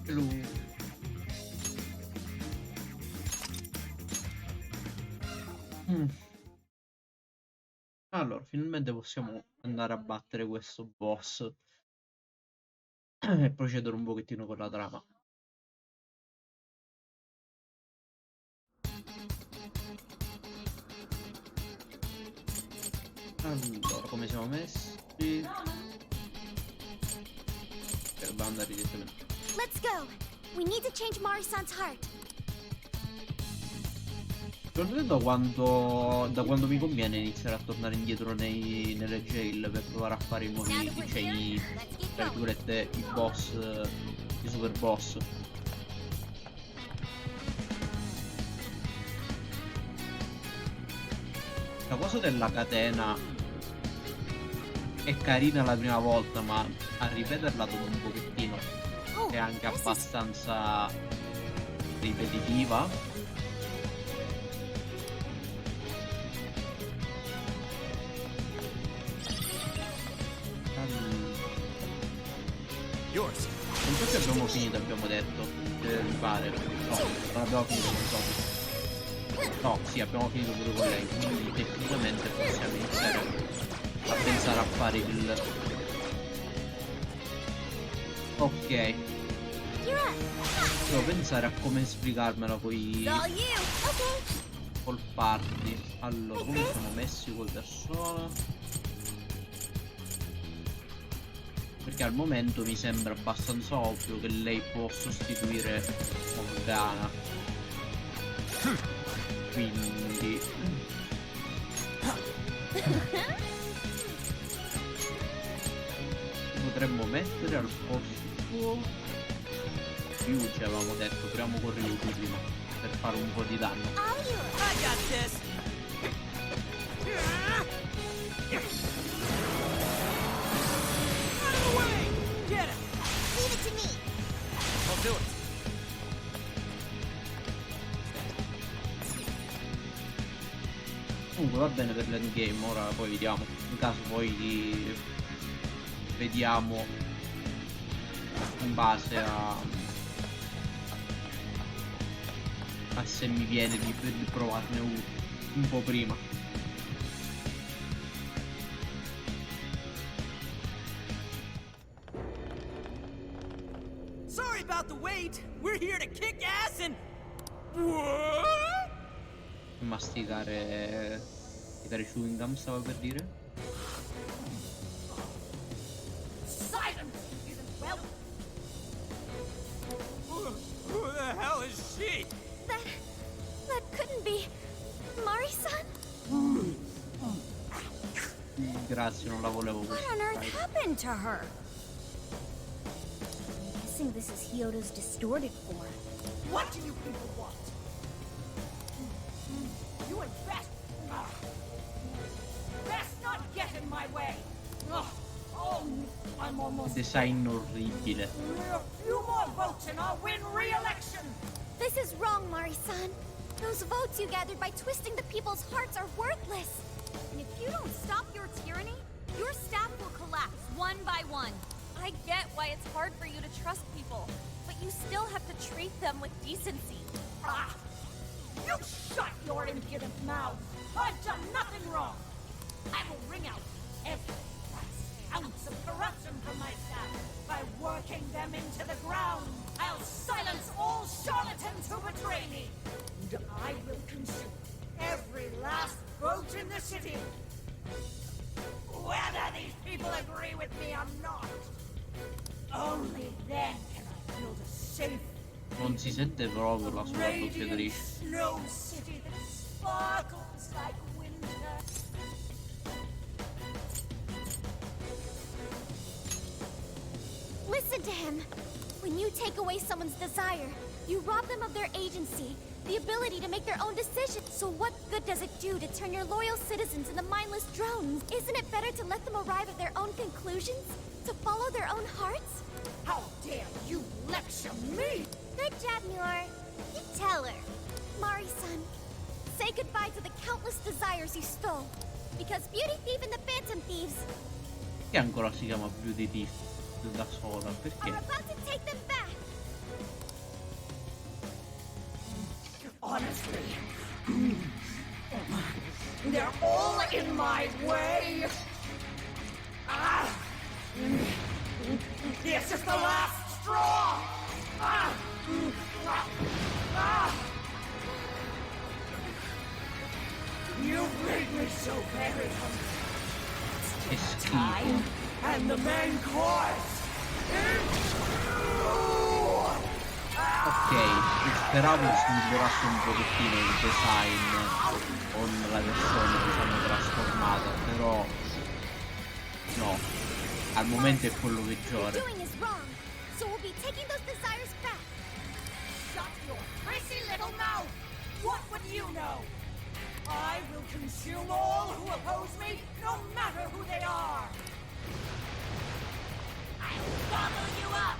Lui. Mm. Allora, finalmente possiamo andare a battere questo boss e procedere un pochettino con la trama. Allora, come siamo messi? Dobbiamo andare direttamente. Let's go. We need to change Mari-san's heart. Non so da quando mi conviene iniziare a tornare indietro nelle jail per provare a fare i nuovi, cioè tra virgolette, i boss, i super boss. La cosa della catena è carina la prima volta, ma a ripeterla dopo un pochettino è anche abbastanza ripetitiva. Non so se abbiamo finito, abbiamo detto, mi pare. No, non abbiamo finito con Sophie. No, sì, abbiamo finito pure con lei, quindi tecnicamente possiamo iniziare a pensare a fare il... Ok. Devo pensare a come spiegarmela poi col party. Allora, come siamo messi col persona? Perché al momento mi sembra abbastanza ovvio che lei può sostituire Morgana. Quindi potremmo mettere al posto Ryuji, avevamo detto, proviamo con Ryuji prima per fare un po' di danno. Comunque va bene per l'endgame, ora poi vediamo. In caso poi vediamo in base a se mi viene di provarne un po' prima. Sorry about the wait. We're here to kick ass and Masticare chewing gum, stavo per dire. silence. Well, who the hell is she? That couldn't be Mari-san? Grazie, non la volevo What così. on earth happened to her? I'm guessing this is Hyodo's distorted form. What do you people want? You and best not get in my way. Oh, I'm almost. Design orribile. A few more votes and I'll win re-election. This is wrong, Mari-san. Those votes you gathered by twisting the people's hearts are worthless. And if you don't stop your tyranny, your staff will collapse one by one. I get why it's hard for you to trust people, but you still have to treat them with decency. Ah! You shut your impudent mouth! I've done nothing wrong! I will wring out every last ounce of corruption from my staff by working them into the ground. I'll silence all charlatans who betray me. And I will consume every last vote in the city. Whether these people agree with me or not. Only then can I build a safe, Non si sente proprio la sua radiant doppiatrice. snow city that sparkles like winter. Listen to him. When you take away someone's desire, you rob them of their agency, the ability to make their own decisions. So what good does it do to turn your loyal citizens into mindless drones? Isn't it better to let them arrive at their own conclusions? To follow their own hearts? How dare you lecture me? Good job, Muir. You tell her. Mari-san, say goodbye to the countless desires you stole. Because Beauty Thief and the Phantom Thieves Che ancora si chiama Beauty Thief da sola? are Perché? about to take them back. Honestly, they're all in my way. This is the last straw. You've made me so very hungry. Che schifo. Time and the main course. Ok, speravo si migliorasse un pochettino il design con la versione diciamo trasformata, però no, al momento è quello peggiore. Doing is wrong, so we'll be taking those desires back. Shut your crazy little mouth! What would you know? I will consume all who oppose me, no matter who they are! I'll gobble you up!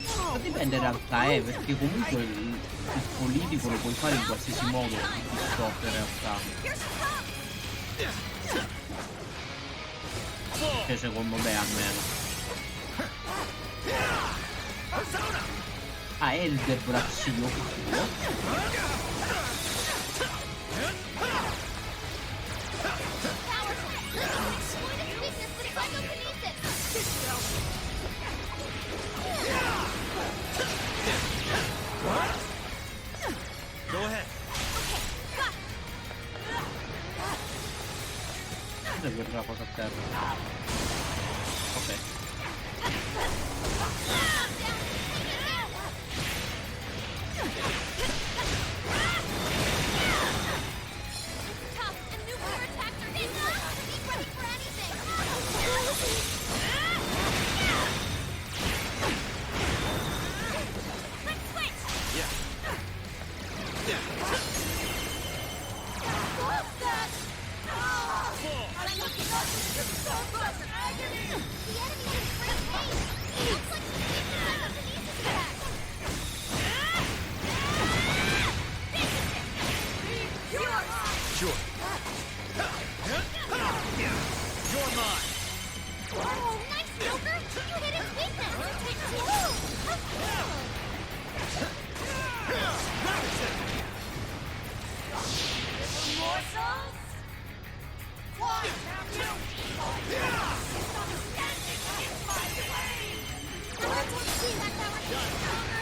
Ma dipende in realtà, perché comunque il politico lo puoi fare in qualsiasi modo, il stop in realtà. Cioè secondo me almeno. Ah, è il debrazzino suo. Go ahead. Cos'è quella cosa a terra? Ok.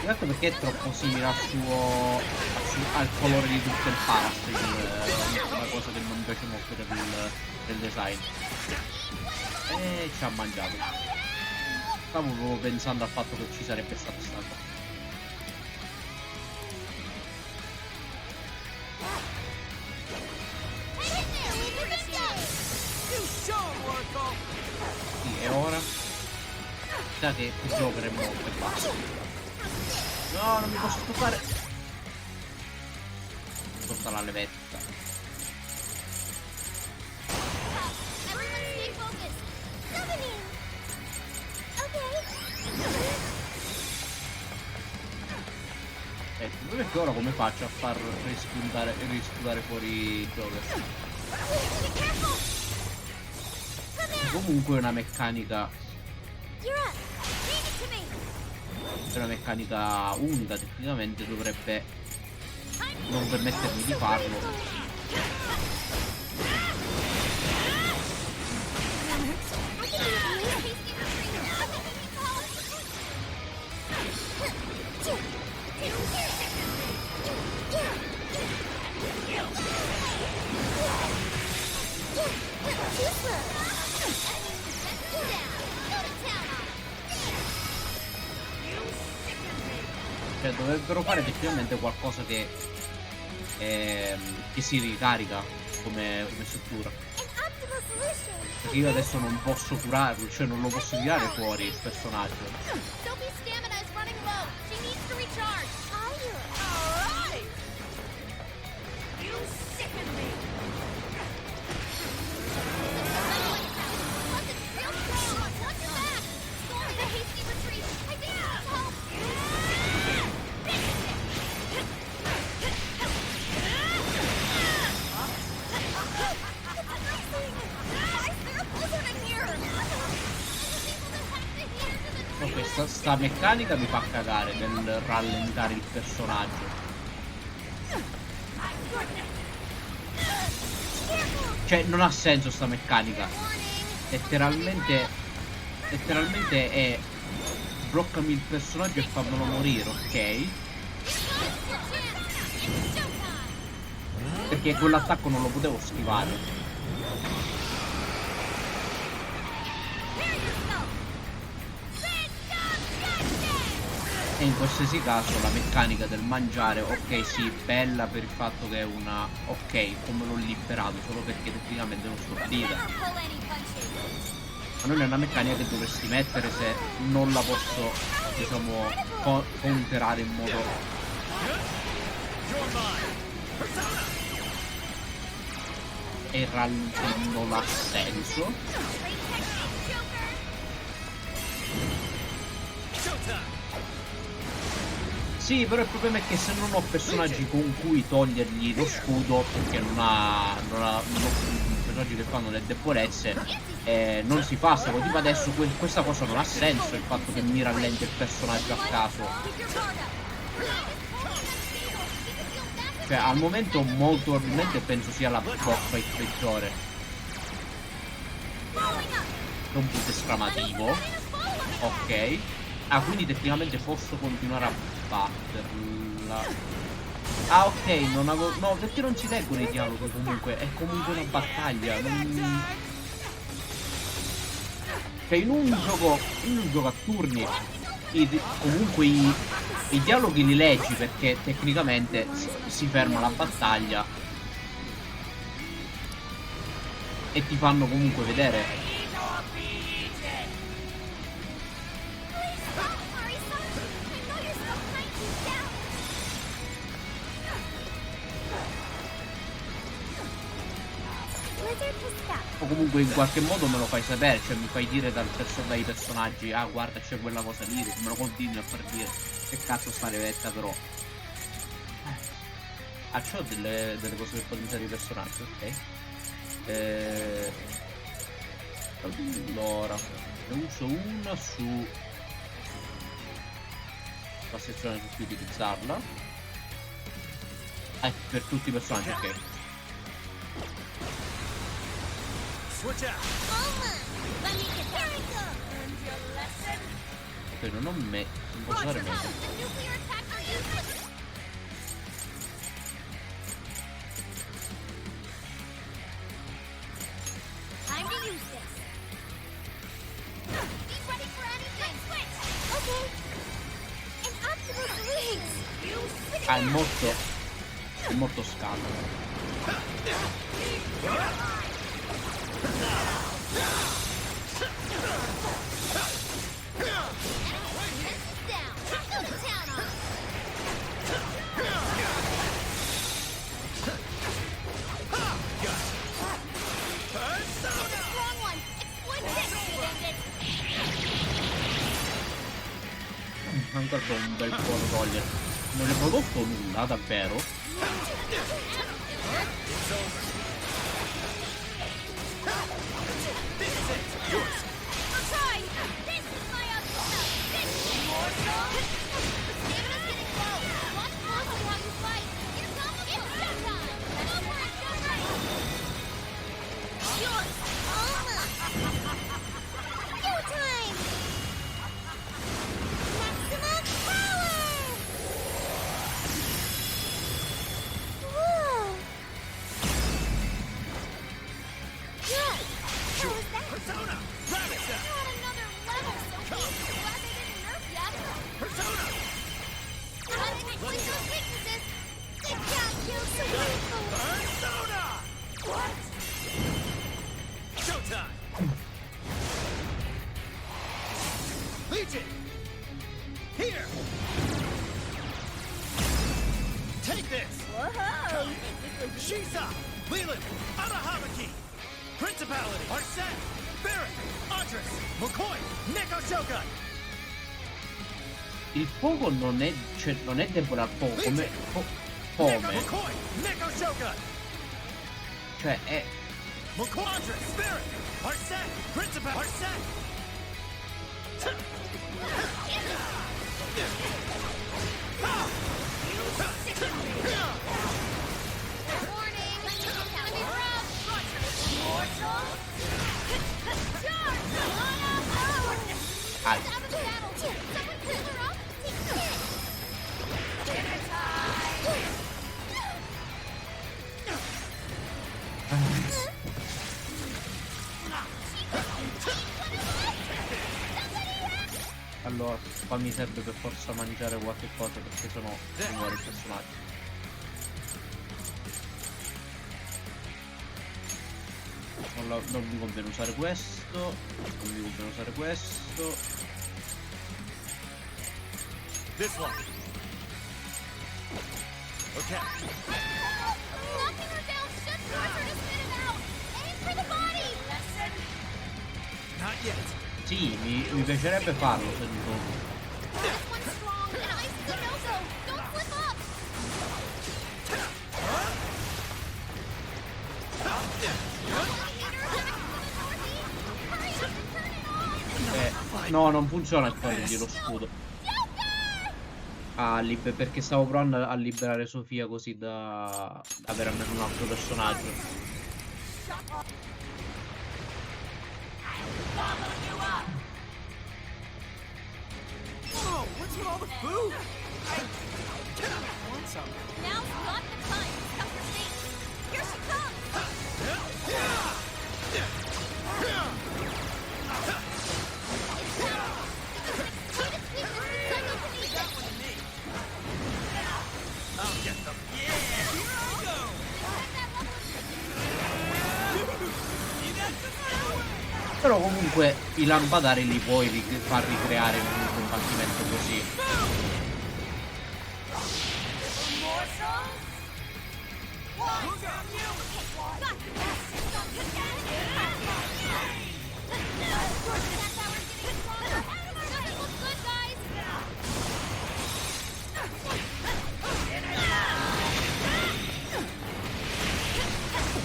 Ecco perché è troppo simile al colore di tutto il paraste, una cosa che non mi piace molto del design. E ci ha mangiato. Stavo proprio pensando al fatto che ci sarebbe stato stato. Sì, e ora? Sa che giocheremo e basta. No, non mi posso toccare. Tocca la levetta. Perché ora come faccio a far risputare fuori il Joker? Comunque è una meccanica. È una meccanica unica, tecnicamente dovrebbe non permettermi di farlo. Cioè dovrebbero fare effettivamente qualcosa che si ricarica come struttura. Perché io adesso non posso curarlo, cioè non lo posso tirare fuori il personaggio. sta meccanica mi fa cagare del rallentare il personaggio. Cioè non ha senso sta meccanica. Letteralmente è bloccami il personaggio e fammelo morire, ok? Perché quell'attacco non lo potevo schivare. E in qualsiasi caso la meccanica del mangiare, ok, sì, bella per il fatto che è una... ok, come l'ho liberato, solo perché tecnicamente non sto vita. Ma non è una meccanica che dovresti mettere se non la posso, diciamo, counterare in modo... e il rallentare non ha senso. Sì, però il problema è che se non ho personaggi con cui togliergli lo scudo, perché personaggi che fanno le debolezze, non si fa sta cosa. Tipo adesso questa cosa non ha senso, il fatto che mi rallenti il personaggio a caso. Cioè al momento molto probabilmente penso sia la boss fight peggiore. Un punto esclamativo. Ok. Ah, quindi tecnicamente posso continuare a batterla. Ah, ok, non avevo... no, perché non ci leggono i dialoghi comunque. È comunque una battaglia. Non... cioè in un gioco a turni comunque i dialoghi li leggi perché tecnicamente si ferma la battaglia e ti fanno comunque vedere. O comunque in qualche modo me lo fai sapere, cioè mi fai dire dai personaggi, ah guarda c'è quella cosa lì, me lo continui a far dire. Che cazzo sta levetta però. Ah, c'ho delle cose per potenziare i personaggi, ok. Allora, ne uso una su la sezione su cui utilizzarla. Per tutti i personaggi, ok. Ok, non ho non posso dare mese. Ah, è molto scaldo. Ancora un bel po' da togliere. Non ne ho prodotto nulla, davvero. Il fuoco non è, cioè, non è debole al fuoco, come cioè è Allora, qua mi serve per forza mangiare qualche cosa perché sennò mi muore il personaggio. Non mi conviene usare questo. Non mi conviene usare questo. This one. Okay. Knocking her down should force her to spit him out. Aim for the body. Not yet. Sì, mi piacerebbe farlo se non. This one's strong, and ice is a no-go. Don't slip up. No, non funziona il togliergli lo scudo. Ah, perché stavo provando a liberare Sofia così da avere almeno un altro personaggio. Whoa, what's with all the food? I want some. Now's not the time to stuff your face. Here she comes. I'll get them. Yeah, here I go. You got some. Però comunque i lampadari li puoi far ricreare in un combattimento così.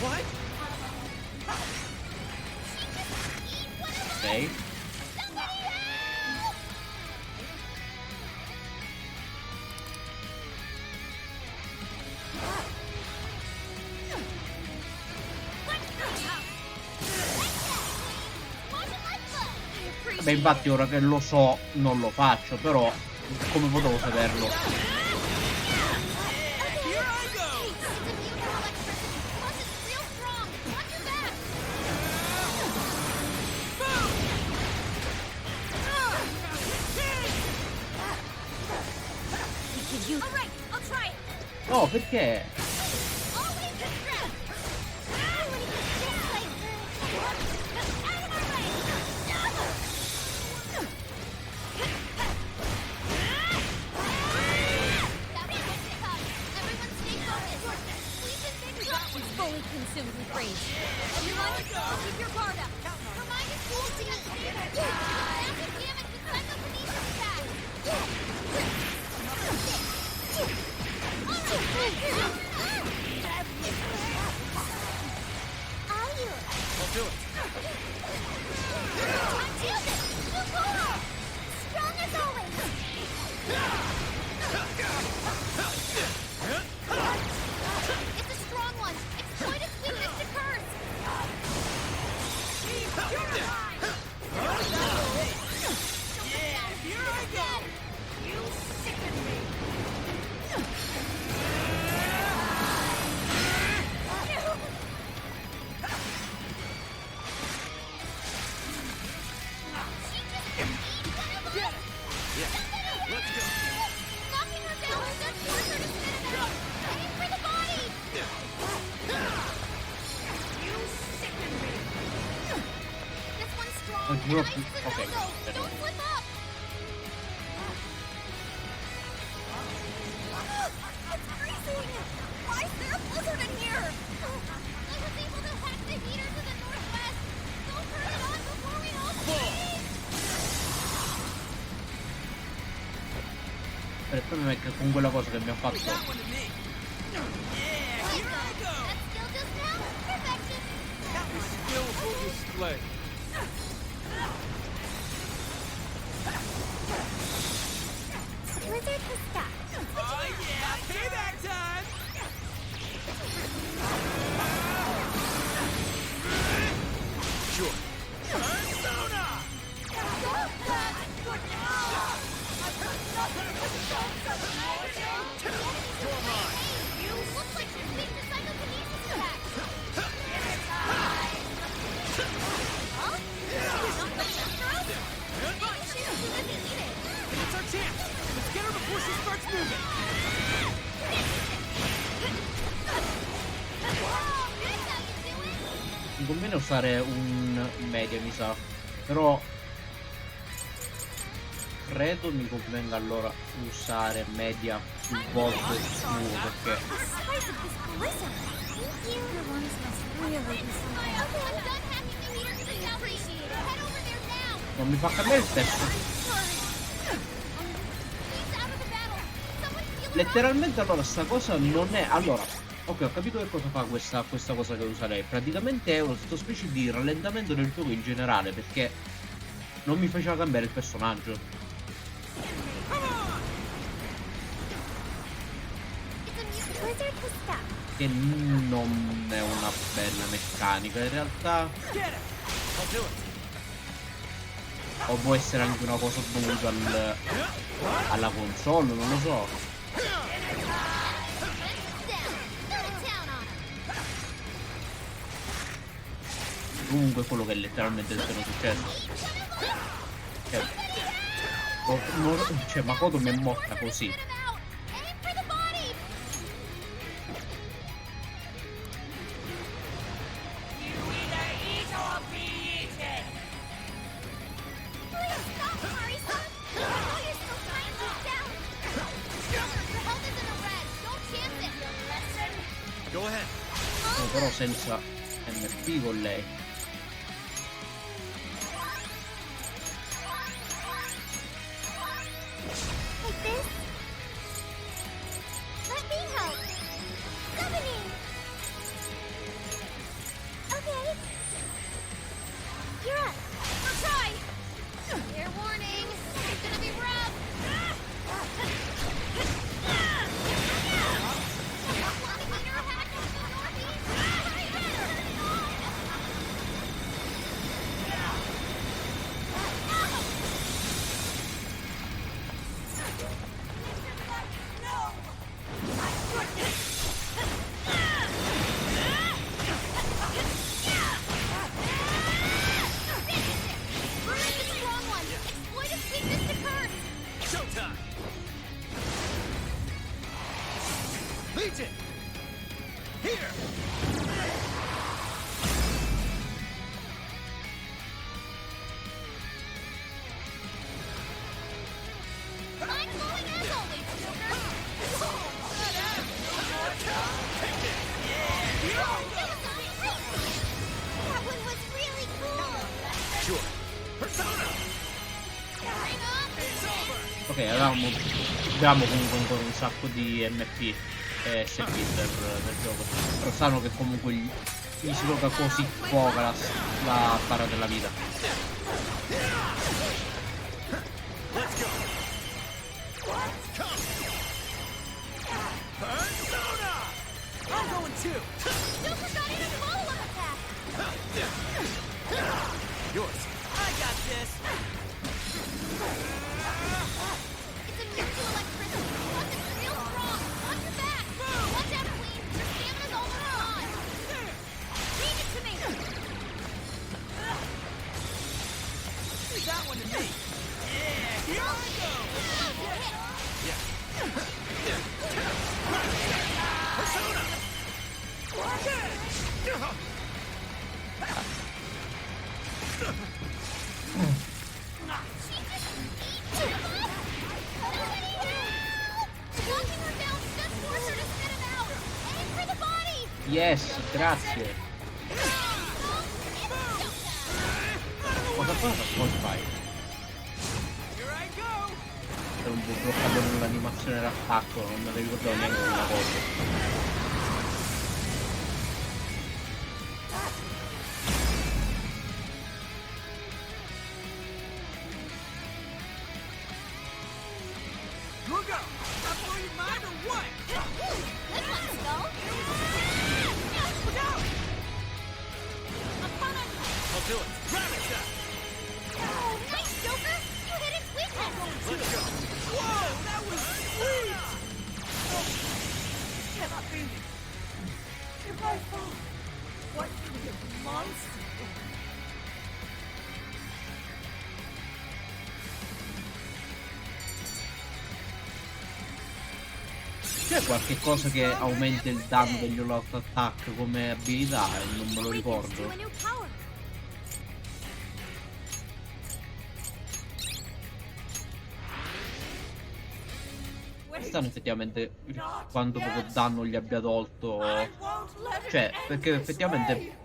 What? Ok. Beh, infatti ora che lo so non lo faccio, però come potevo saperlo? No, perché? Fully consumed with rage. Everyone, keep your guard up. Her mind is pulsing and massive damage with psychokinesis attack. I'll do it. Strong as always. It's a strong one. Exploit its weakness to curse. Yeah, here I go. You sicken me. Yeah, let's go. Knocking her down should force her to spit him out. Aim for the body. You sicken me. This one's strong. Oh, And no. ice is a Okay. no-go. Don't slip up. It's freezing. Why is there a blizzard in here? I was able to hack the heater to the northwest. Don't turn it on before we all freeze. Il problema è che con quella cosa che mi ha fatto. That one to me. Yeah, here I go. That's still just now. Perfection. That was skillful display. Mi conviene usare un media, mi sa. Però credo mi convenga allora usare media più volte perché The size of this blizzard. Thank you. Your lungs must really be something. Okay, I'm done hacking the heater to the south. Appreciate it. Head over there now. non mi fa cambiare il testo. He's out of the battle. Someone heal her up. Letteralmente allora sta cosa non è. Allora, ok, ho capito che cosa fa questa cosa che usa lei. Praticamente è una specie di rallentamento del gioco in generale, perché non mi faceva cambiare il personaggio. It's a music blizzard has stopped. Che non è una bella meccanica in realtà. Get it! I'll do it. O può essere anche una cosa dovuta alla console, non lo so. Comunque quello che è letteralmente è successo. Cioè, Makoto mi è morta così. Go ahead. Però senza MP con lei. Like this? Let me help. Governing. Okay. You're up. I'll try! Fair warning, it's gonna be rough! Showtime. Legion. Here. I'm going as always, Joker. That one was really cool. Sure. Persona. It's over. Ok, abbiamo comunque ancora un sacco di MP e SP per gioco. Però sanno che comunque gli si tocca così poca la barra della vita. Let's go. Come. Persona. I'm going too. Joker got in a follow-up attack. Yours. I got this. It's immune to electricity. Plus it's real strong. Watch your back. Watch out, Queen. Your stamina's almost gone. Leave it to me! Leave that one to me. Yeah. Here I go. Yeah. Persona. Knocking her down should force her to spit him out. Aim for the body. Yes, grazie. Cosa fa? Cosa fai? Here I go. È un po' bloccato nell'animazione d'attacco, non me ne ricordavo neanche una cosa. Look out. Not blowing your mind or what? Good one, Skull. Look out. I'll do it. Rabbit shot. Oh, nice, Joker. You hit its weakness. Let's go. Whoa, that was sweet. Oh, this cannot be. If I fall, what could be a monster? C'è qualche cosa che aumenta il danno degli all out attack come abilità? Non me lo ricordo. Quest'anno effettivamente quanto poco danno gli abbia tolto. Cioè, perché effettivamente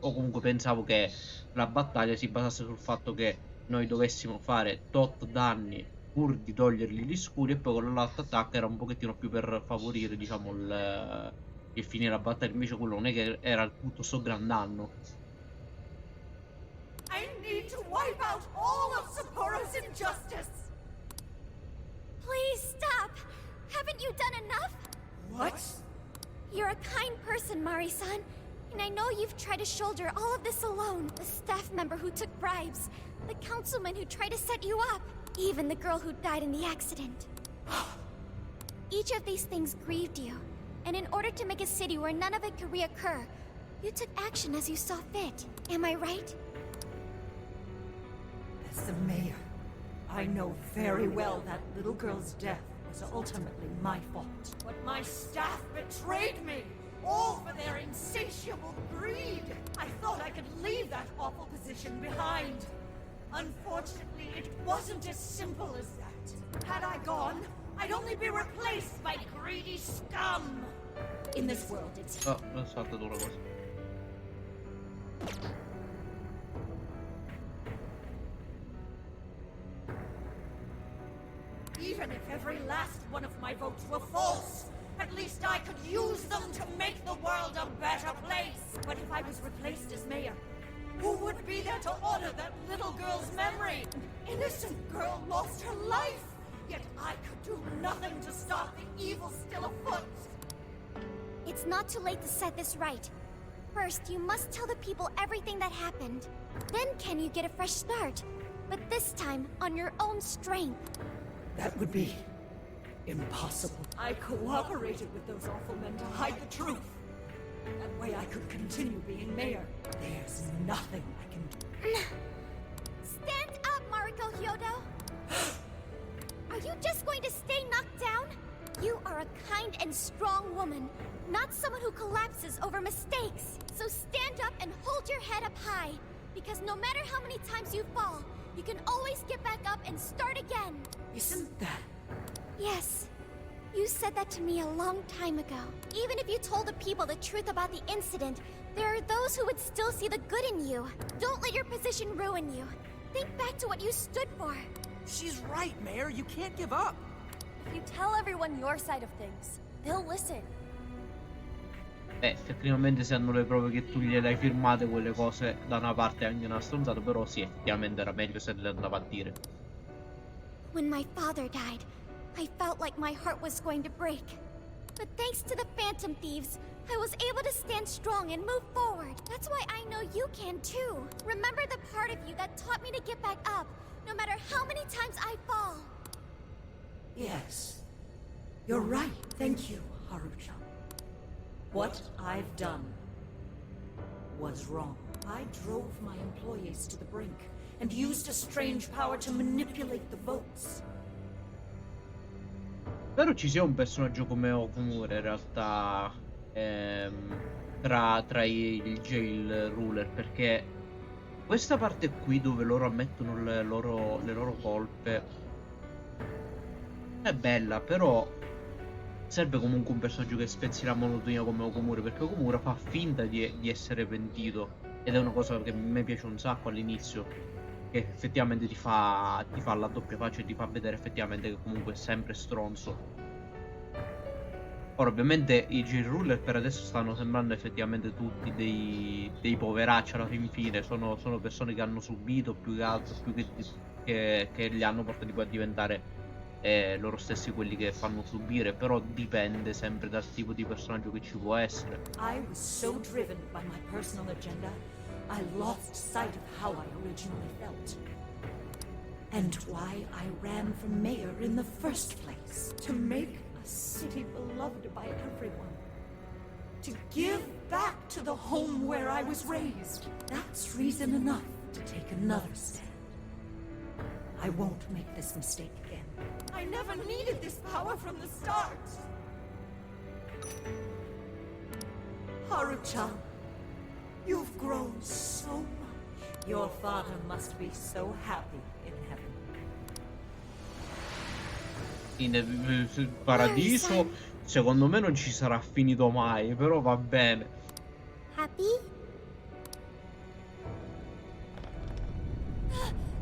o comunque pensavo che la battaglia si basasse sul fatto che noi dovessimo fare tot danni pur di togliergli gli scudi, e poi con l'altro attacco era un pochettino più per favorire, diciamo, il finire la battaglia. Invece quello non è che era tutto sto gran danno. I need to wipe out all of Sapporo's injustice! Please stop! Haven't you done enough? What? You're a kind person, Mari-san, and I know you've tried to shoulder all of this alone. The staff member who took bribes, the councilman who tried to set you up, even the girl who died in the accident. Each of these things grieved you, and in order to make a city where none of it could reoccur, you took action as you saw fit. Am I right? As the mayor, I know very well that little girl's death was ultimately my fault. But my staff betrayed me, all for their insatiable greed. I thought I could leave that awful position behind. Unfortunately, it wasn't as simple as that. Had I gone, I'd only be replaced by greedy scum. In this world, it's... Oh, l'ho saltato una cosa. Even if every last one of my votes were false, at least I could use them to make the world a better place. But if I was replaced as mayor, who would be there to honor that little girl's memory? An innocent girl lost her life, yet I could do nothing to stop the evil still afoot. It's not too late to set this right. First, you must tell the people everything that happened. Then can you get a fresh start? But this time, on your own strength. That would be impossible. I cooperated with those awful men to hide the truth. That way I could continue being mayor. There's nothing I can do. Stand up, Mariko Hyodo! Are you just going to stay knocked down? You are a kind and strong woman, not someone who collapses over mistakes. So stand up and hold your head up high, because no matter how many times you fall, you can always get back up and start again. Isn't that... Yes. You said that to me a long time ago. Even if you told the people the truth about the incident, there are those who would still see the good in you. Don't let your position ruin you. Think back to what you stood for. She's right, Mayor. You can't give up. If you tell everyone your side of things, they'll listen. Effettivamente se hanno le prove che tu gliele hai firmate quelle cose, da una parte è anche una stronzata, però sì, effettivamente era meglio se le andava a dire. When my father died, I felt like my heart was going to break. But thanks to the Phantom Thieves, I was able to stand strong and move forward. That's why I know you can too. Remember the part of you that taught me to get back up, no matter how many times I fall. Yes. You're right. Thank you, Haruchan. What I've done was wrong. I drove my employees to the brink and used a strange power to manipulate the votes. Spero ci sia un personaggio come Okumura in realtà tra il jail ruler, perché questa parte qui dove loro ammettono le loro colpe è bella, però serve comunque un personaggio che spezzi la monotonia come Okumura, perché Okumura fa finta di essere pentito, ed è una cosa che a me piace un sacco all'inizio, che effettivamente ti fa la doppia faccia e ti fa vedere effettivamente che comunque è sempre stronzo. Ora ovviamente i jail ruler per adesso stanno sembrando effettivamente tutti dei poveracci alla fin fine, sono persone che hanno subito più che altro, che li hanno portati poi a diventare loro stessi quelli che fanno subire, però dipende sempre dal tipo di personaggio che ci può essere. I was so driven by my personal agenda, I lost sight of how I originally felt. And why I ran for mayor in the first place. To make a city beloved by everyone. To give back to the home where I was raised. That's reason enough to take another stand. I won't make this mistake again. I never needed this power from the start. Haru-chan, you've grown so much. Your father must be so happy in heaven. Il paradiso secondo me non ci sarà finito mai, però va bene. Happy?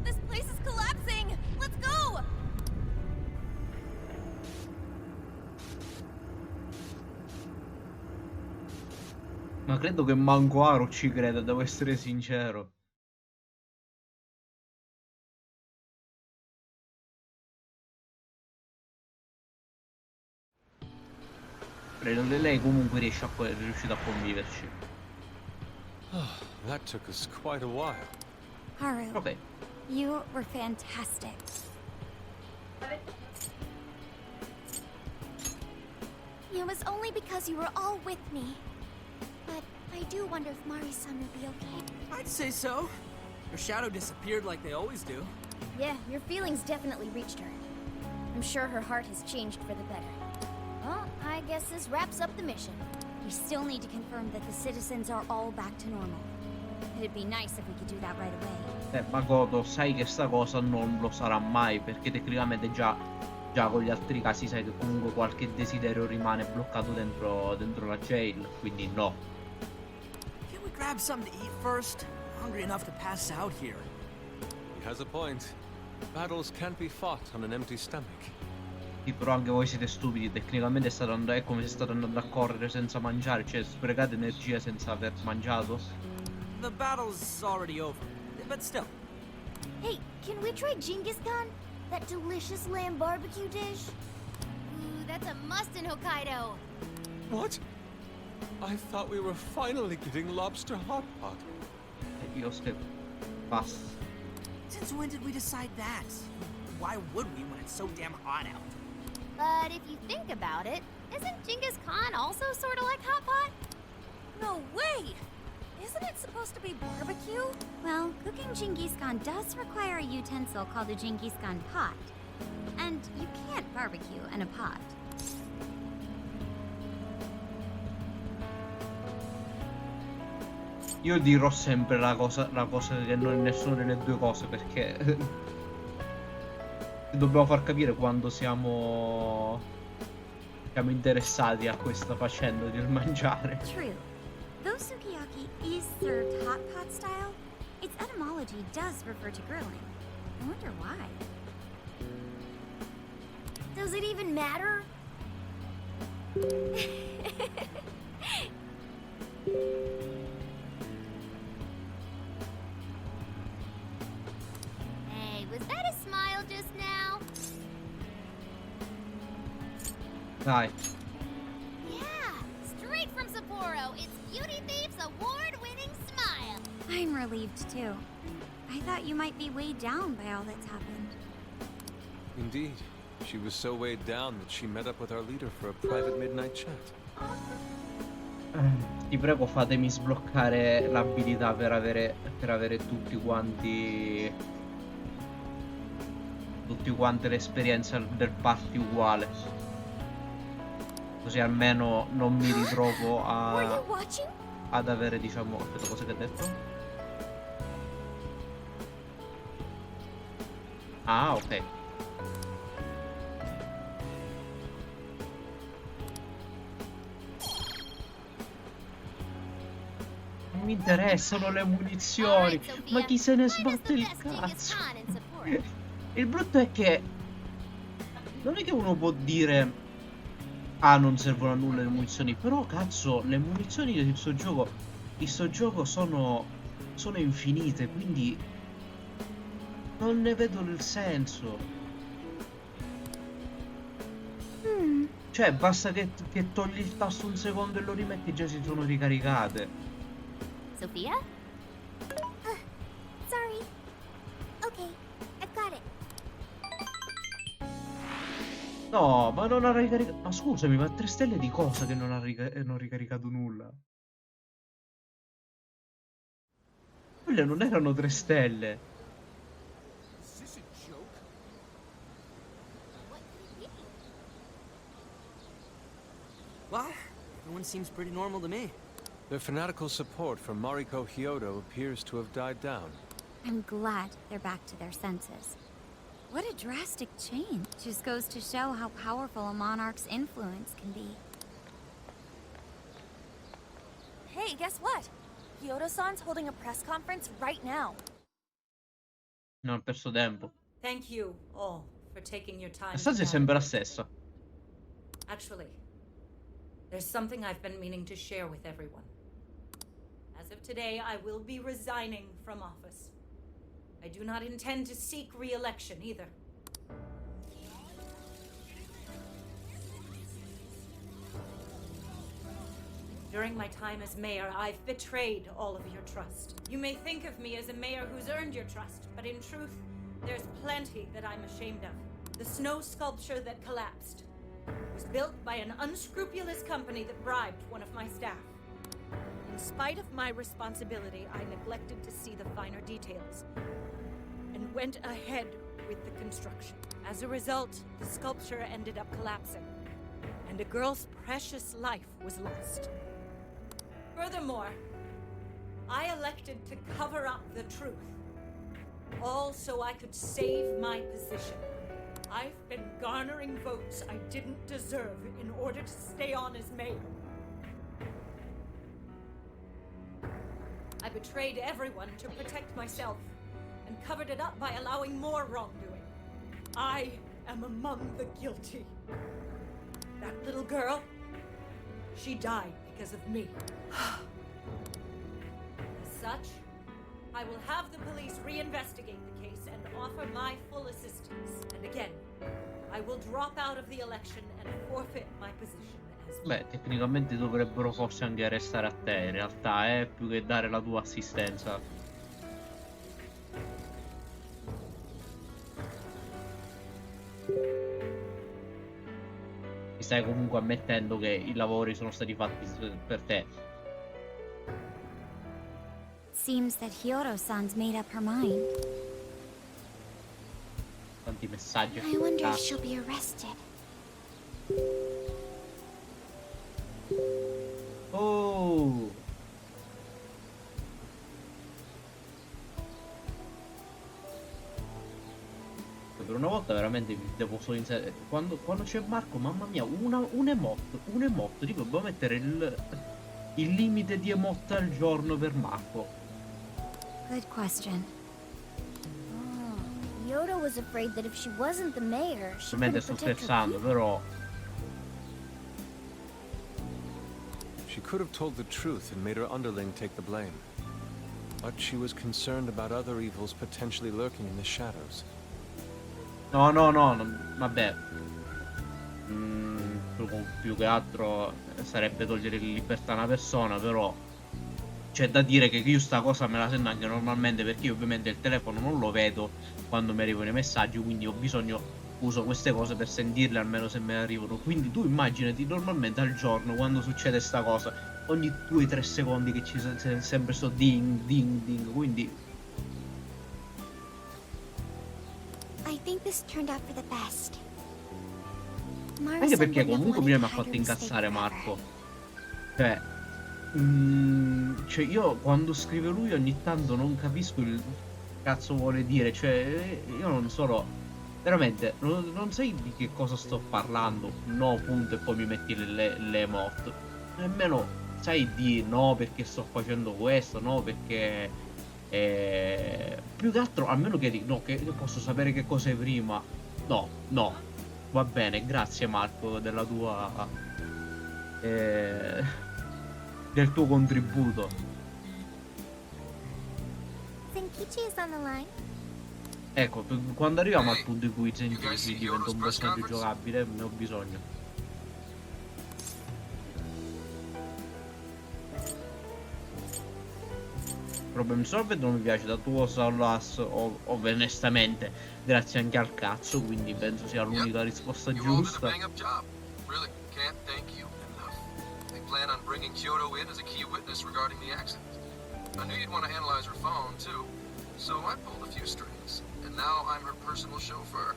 This place is collapsing! Let's go! Ma credo che manco Aro ci creda, devo essere sincero. Lei comunque riesce è riuscita a conviverci. That took us quite a while. Haru, Ok. you were fantastic. It was only because you were all with me. But I do wonder if Mari-san will be okay. I'd say so. Her shadow disappeared like they always do. Yeah, your feelings definitely reached her. I'm sure her heart has changed for the better. Well, I guess this wraps up the mission. We still need to confirm that the citizens are all back to normal. It'd be nice if we could do that right away. Makoto, sai che sta cosa non lo sarà mai, perché tecnicamente già con gli altri casi sai che comunque qualche desiderio rimane bloccato dentro la jail, quindi no. Can't we grab something to eat first? I'm hungry enough to pass out here. He has a point. Battles can't be fought on an empty stomach. Sì, però anche voi siete stupidi, tecnicamente è come se state andando a correre senza mangiare, cioè sprecate energia senza aver mangiato. The battle's already over, but still. Hey, can we try Genghis Khan? That delicious lamb barbecue dish? Ooh, that's a must in Hokkaido. What? I thought we were finally getting lobster hot pot. Io basta. Since when did we decide that? Why would we when it's so damn hot out? But if you think about it, isn't Genghis Khan also sort of like hot pot? No way! Isn't it supposed to be barbecue? Well, cooking Genghis Khan does require a utensil called a Genghis Khan pot. And you can't barbecue in a pot. Io dirò sempre la cosa che non è nessuna delle due cose, perché dobbiamo far capire quando siamo interessati a questa faccenda del mangiare. True. Though sukiyaki is served hot pot style, its etymology does refer to grilling. I wonder why. Does it even matter? Hey, was that a smile just now? Dai. Yeah, straight from Sapporo. It's Beauty Thief's award-winning smile. I'm relieved too. I thought you might be weighed down by all that's happened. Indeed. She was so weighed down that she met up with our leader for a private midnight chat. Ti prego, fatemi sbloccare l'abilità per avere tutti quante l'esperienza del party uguale. Così almeno non mi ritrovo ad avere, diciamo, aspetta, cosa che ha detto? Ah, ok. Non mi interessano le munizioni, ma chi se ne sbatte il cazzo? Il brutto è che non è che uno può dire ah, non servono a nulla le munizioni, però cazzo, le munizioni di sto gioco sono infinite, quindi non ne vedo il senso. Cioè, basta che togli il tasto un secondo e lo rimetti, già si sono ricaricate. Sophia? Sorry. Okay, I've got it. No, ma non ha ricaricato. Ma scusami, ma 3 stelle di cosa che non ha ricaricato nulla? Quelle non erano 3 stelle. What? seems pretty normal to me. Their fanatical support for Mariko Hyodo appears to have died down. I'm glad they're back to their senses. What a drastic change. Just goes to show how powerful a monarch's influence can be. Hey, guess what? Kyoto-san's holding a press conference right now. Non ho perso tempo. Thank you all for taking your time. Questa è sempre la stessa. Actually, there's something I've been meaning to share with everyone. As of today, I will be resigning from office. I do not intend to seek re-election either. During my time as mayor, I've betrayed all of your trust. You may think of me as a mayor who's earned your trust, but in truth, there's plenty that I'm ashamed of. The snow sculpture that collapsed was built by an unscrupulous company that bribed one of my staff. In spite of my responsibility, I neglected to see the finer details and went ahead with the construction. As a result, the sculpture ended up collapsing, and a girl's precious life was lost. Furthermore, I elected to cover up the truth, all so I could save my position. I've been garnering votes I didn't deserve in order to stay on as mayor. I betrayed everyone to protect myself and covered it up by allowing more wrongdoing. I am among the guilty. That little girl, she died because of me. As such, I will have the police reinvestigate the case and offer my full assistance. And again, I will drop out of the election and forfeit my position as mayor. Beh, tecnicamente dovrebbero forse anche restare a te, in realtà, più che dare la tua assistenza. Mi stai comunque ammettendo che i lavori sono stati fatti per te. Seems that Hyodo-san's made up her mind. Tanti messaggi. I wonder if she'll be arrested. Oh! Per una volta veramente vi devo solo inserire. Quando c'è Marco, mamma mia, un emote. Tipo, devo mettere il limite di emote al giorno per Marco. Good question. Oh, Yoda was afraid that if she wasn't the mayor, she Ovviamente couldn't sto protect her scherzando, people. però. She could have told the truth and made her underling take the blame. But she was concerned about other evils potentially lurking in the shadows. No, vabbè. Più che altro sarebbe togliere libertà a una persona, però c'è da dire che io sta cosa me la sento anche normalmente, perché io ovviamente il telefono non lo vedo quando mi arrivano i messaggi, quindi uso queste cose per sentirle almeno se me ne arrivano. Quindi tu immaginati normalmente al giorno, quando succede sta cosa, ogni 2-3 secondi che ci c'è sempre sto ding ding ding, quindi I think this turned out for the best. anche perché comunque prima mi ha fatto incazzare Marco. Cioè io quando scrive lui ogni tanto non capisco il cazzo vuole dire. Cioè io non sono veramente non sai di che cosa sto parlando. No, punto, e poi mi metti le emote. Nemmeno sai di no perché sto facendo questo, no perché più che altro almeno che no, che posso sapere che cosa è prima. No, va bene, grazie Marco della tua del tuo contributo. Senkichi is on the line. Ecco, quando arriviamo al punto in cui Senkichi diventa un personaggio giocabile, ne ho bisogno. Problem Solved non mi piace da tuo Salas o onestamente grazie anche al cazzo, quindi penso sia l'unica risposta giusta. Plan on bringing Kyoto in as a key witness regarding the accident. I knew you'd want to analyze her phone, too, so I pulled a few strings, and now I'm her personal chauffeur,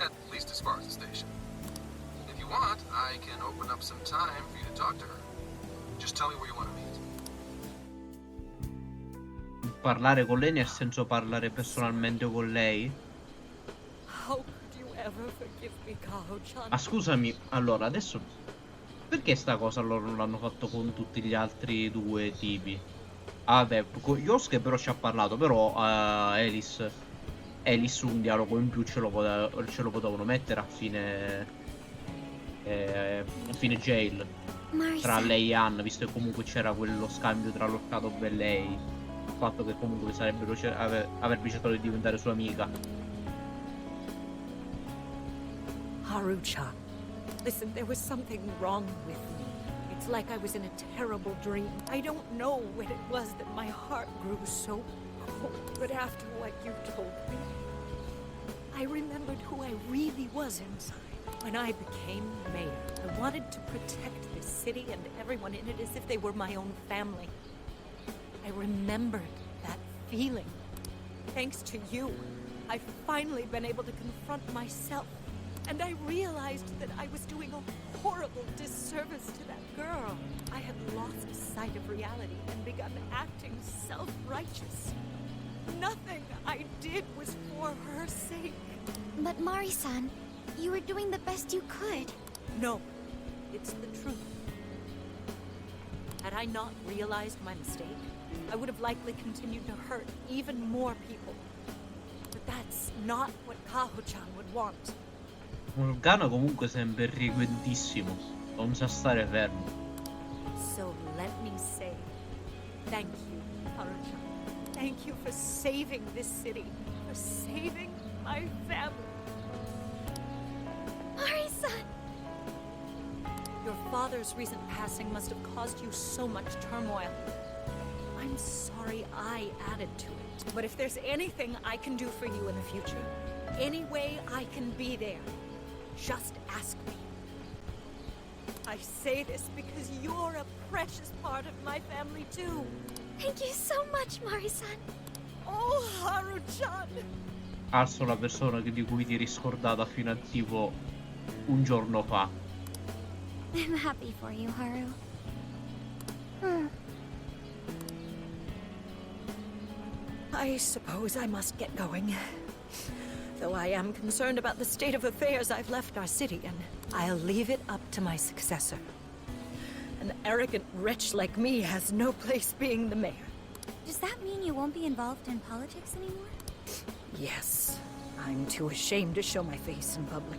at least as far as the station. If you want, I can open up some time for you to talk to her. Just tell me where you want to meet. Parlare con lei nel senso parlare personalmente con lei? How could you ever forgive me, Kaho-chan? Ma scusami, allora adesso perché sta cosa loro non l'hanno fatto con tutti gli altri due tipi? Ah, vabbè, con Yosuke però ci ha parlato, però Alice un dialogo in più ce lo potevano mettere a fine jail tra Marisa, lei e Anna, visto che comunque c'era quello scambio tra l'Orcatob e lei, il fatto che comunque avrebbe cercato di diventare sua amica. Haru-chan, listen, there was something wrong with me. It's like I was in a terrible dream. I don't know when it was that my heart grew so cold, but after what you told me, I remembered who I really was inside. When I became mayor, I wanted to protect this city and everyone in it as if they were my own family. I remembered that feeling. Thanks to you, I've finally been able to confront myself. And I realized that I was doing a horrible disservice to that girl. I had lost sight of reality and begun acting self-righteous. Nothing I did was for her sake. but Mari-san, you were doing the best you could. No, it's the truth. Had I not realized my mistake, I would have likely continued to hurt even more people. But that's not what Kaho-chan would want. Morgana comunque sembra irrequietissimo, non sa stare fermo. So let me say, thank you, Haru-chan. Thank you for saving this city, for saving my family. Mari-san! Your father's recent passing must have caused you so much turmoil. I'm sorry I added to it. But if there's anything I can do for you in the future, any way I can be there, just ask me. I say this because you're a precious part of my family too. Thank you so much, Mari-san. Oh, Haru-chan! Alzo la persona di cui ti eri scordata fino a tipo un giorno fa. I'm happy for you, Haru. I suppose I must get going. Though I am concerned about the state of affairs, I've left our city, and I'll leave it up to my successor. An arrogant wretch like me has no place being the mayor. Does that mean you won't be involved in politics anymore? Yes, I'm too ashamed to show my face in public.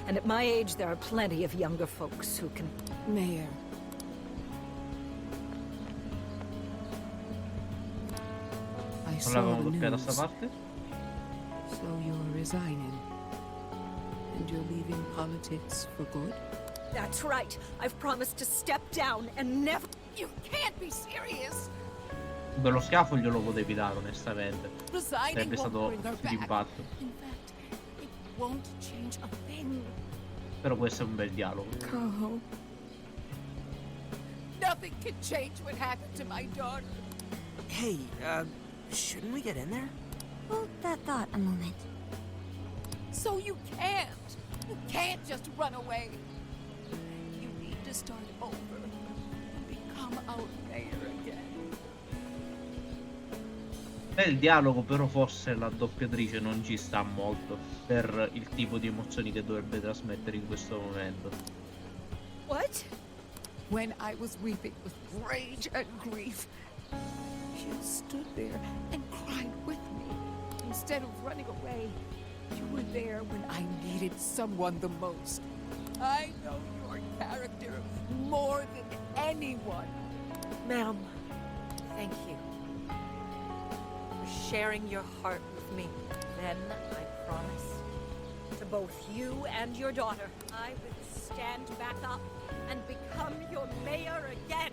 And at my age, there are plenty of younger folks who can... Mayor. I Non saw l'avevamo the doppiata sta news. parte? So you're resigning. And you're leaving politics for good? That's right. I've promised to step down and never... You can't be serious! Beh, lo schiaffo glielo potevi dare, onestamente. Resigning Sarebbe won't stato bring her più back. d'impatto. In fact, it won't change a thing. Però può essere un bel dialogo. Kaho. Nothing can change what happened to my daughter. Hey, shouldn't we get in there? Hold that thought a moment. So you can't. You can't just run away. You need to start over and become our mayor again. Bel dialogo, però forse la doppiatrice non ci sta molto per il tipo di emozioni che dovrebbe trasmettere in questo momento. What? When I was weeping with rage and grief, you stood there and cried with me. Instead of running away, you were there when I needed someone the most. I know your character more than anyone. Ma'am, thank you for sharing your heart with me. Then I promise to both you and your daughter, I will stand back up and become your mayor again.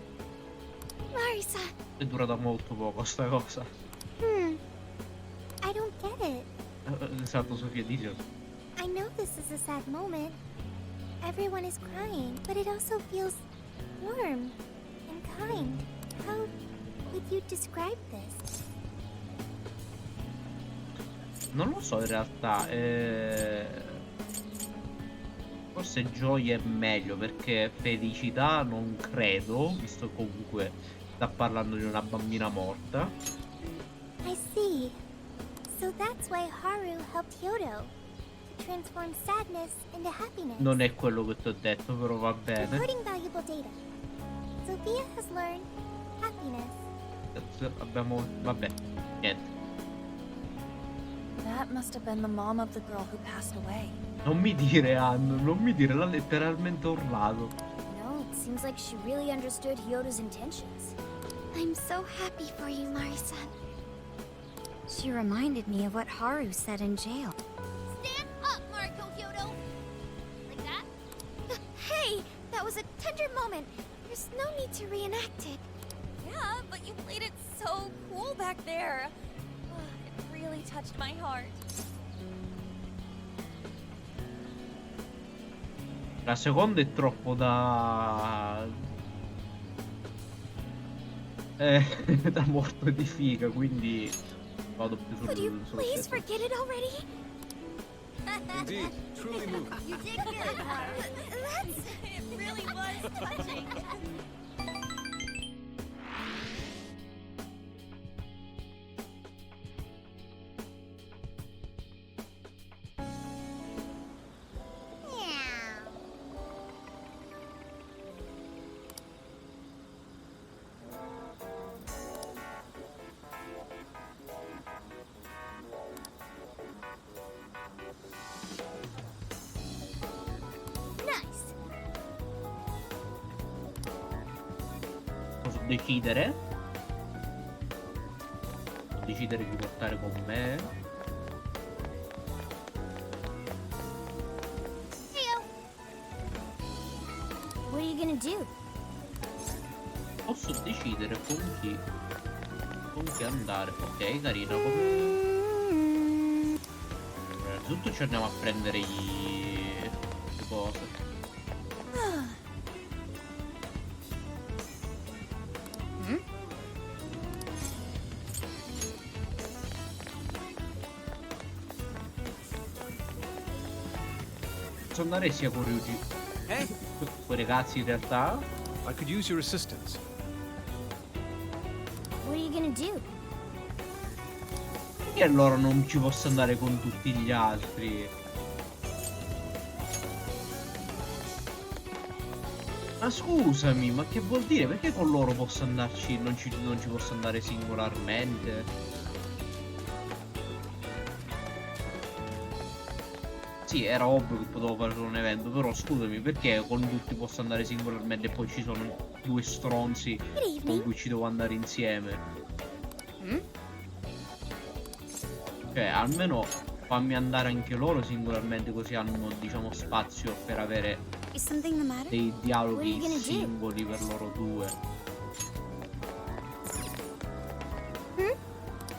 Mari-san, È durata molto poco sta cosa. I don't get it. Esatto, Sofia, dice. I know this is a sad moment. Everyone is crying, but it also feels warm and kind. How would you describe this? Non lo so in realtà. Forse gioia è meglio, perché felicità non credo, visto che comunque sta parlando di una bambina morta. I see. So that's why Haru helped Hyodo to transform sadness into happiness. Non è quello che ti ho detto, però va bene. Recording valuable data. Sophia has learned happiness. Abbiamo... vabbè, niente. That must have been the mom of the girl who passed away. Non mi dire, Hanno, non mi dire, l'ha letteralmente urlato. No, it seems like she really understood Hyodo's intentions. I'm so happy for you, Mari-san. She reminded me of what Haru said in jail. Stand up, Mariko Hyodo! Like that? Hey! That was a tender moment. There's no need to reenact it. Yeah, but you played it so cool back there. It really touched my heart. La seconda è troppo da... da morto di figa, quindi vado più Could you sul please stesso. forget it already? Indeed, truly moving. You did good, Haru. That's... It really was touching. Nice. Posso decidere? Posso decidere di portare con me? Heyo. What are you gonna do? Posso decidere con chi andare. Ok, carino. Innanzitutto ci andiamo a prendere le cose. Posso andare sia con Ryuji, Hey, con i ragazzi in realtà. I could use your assistance. What are you gonna do? E allora non ci posso andare con tutti gli altri. Ma scusami, ma che vuol dire? Perché con loro posso andarci, non ci posso andare singolarmente? Sì, era ovvio che potevo fare un evento, però scusami, perché con tutti posso andare singolarmente e poi ci sono due stronzi Good con evening. cui ci devo andare insieme? Cioè, almeno fammi andare anche loro singolarmente, così hanno, diciamo, spazio per avere Is something the matter? dei What are dialoghi you gonna do? singoli per loro due.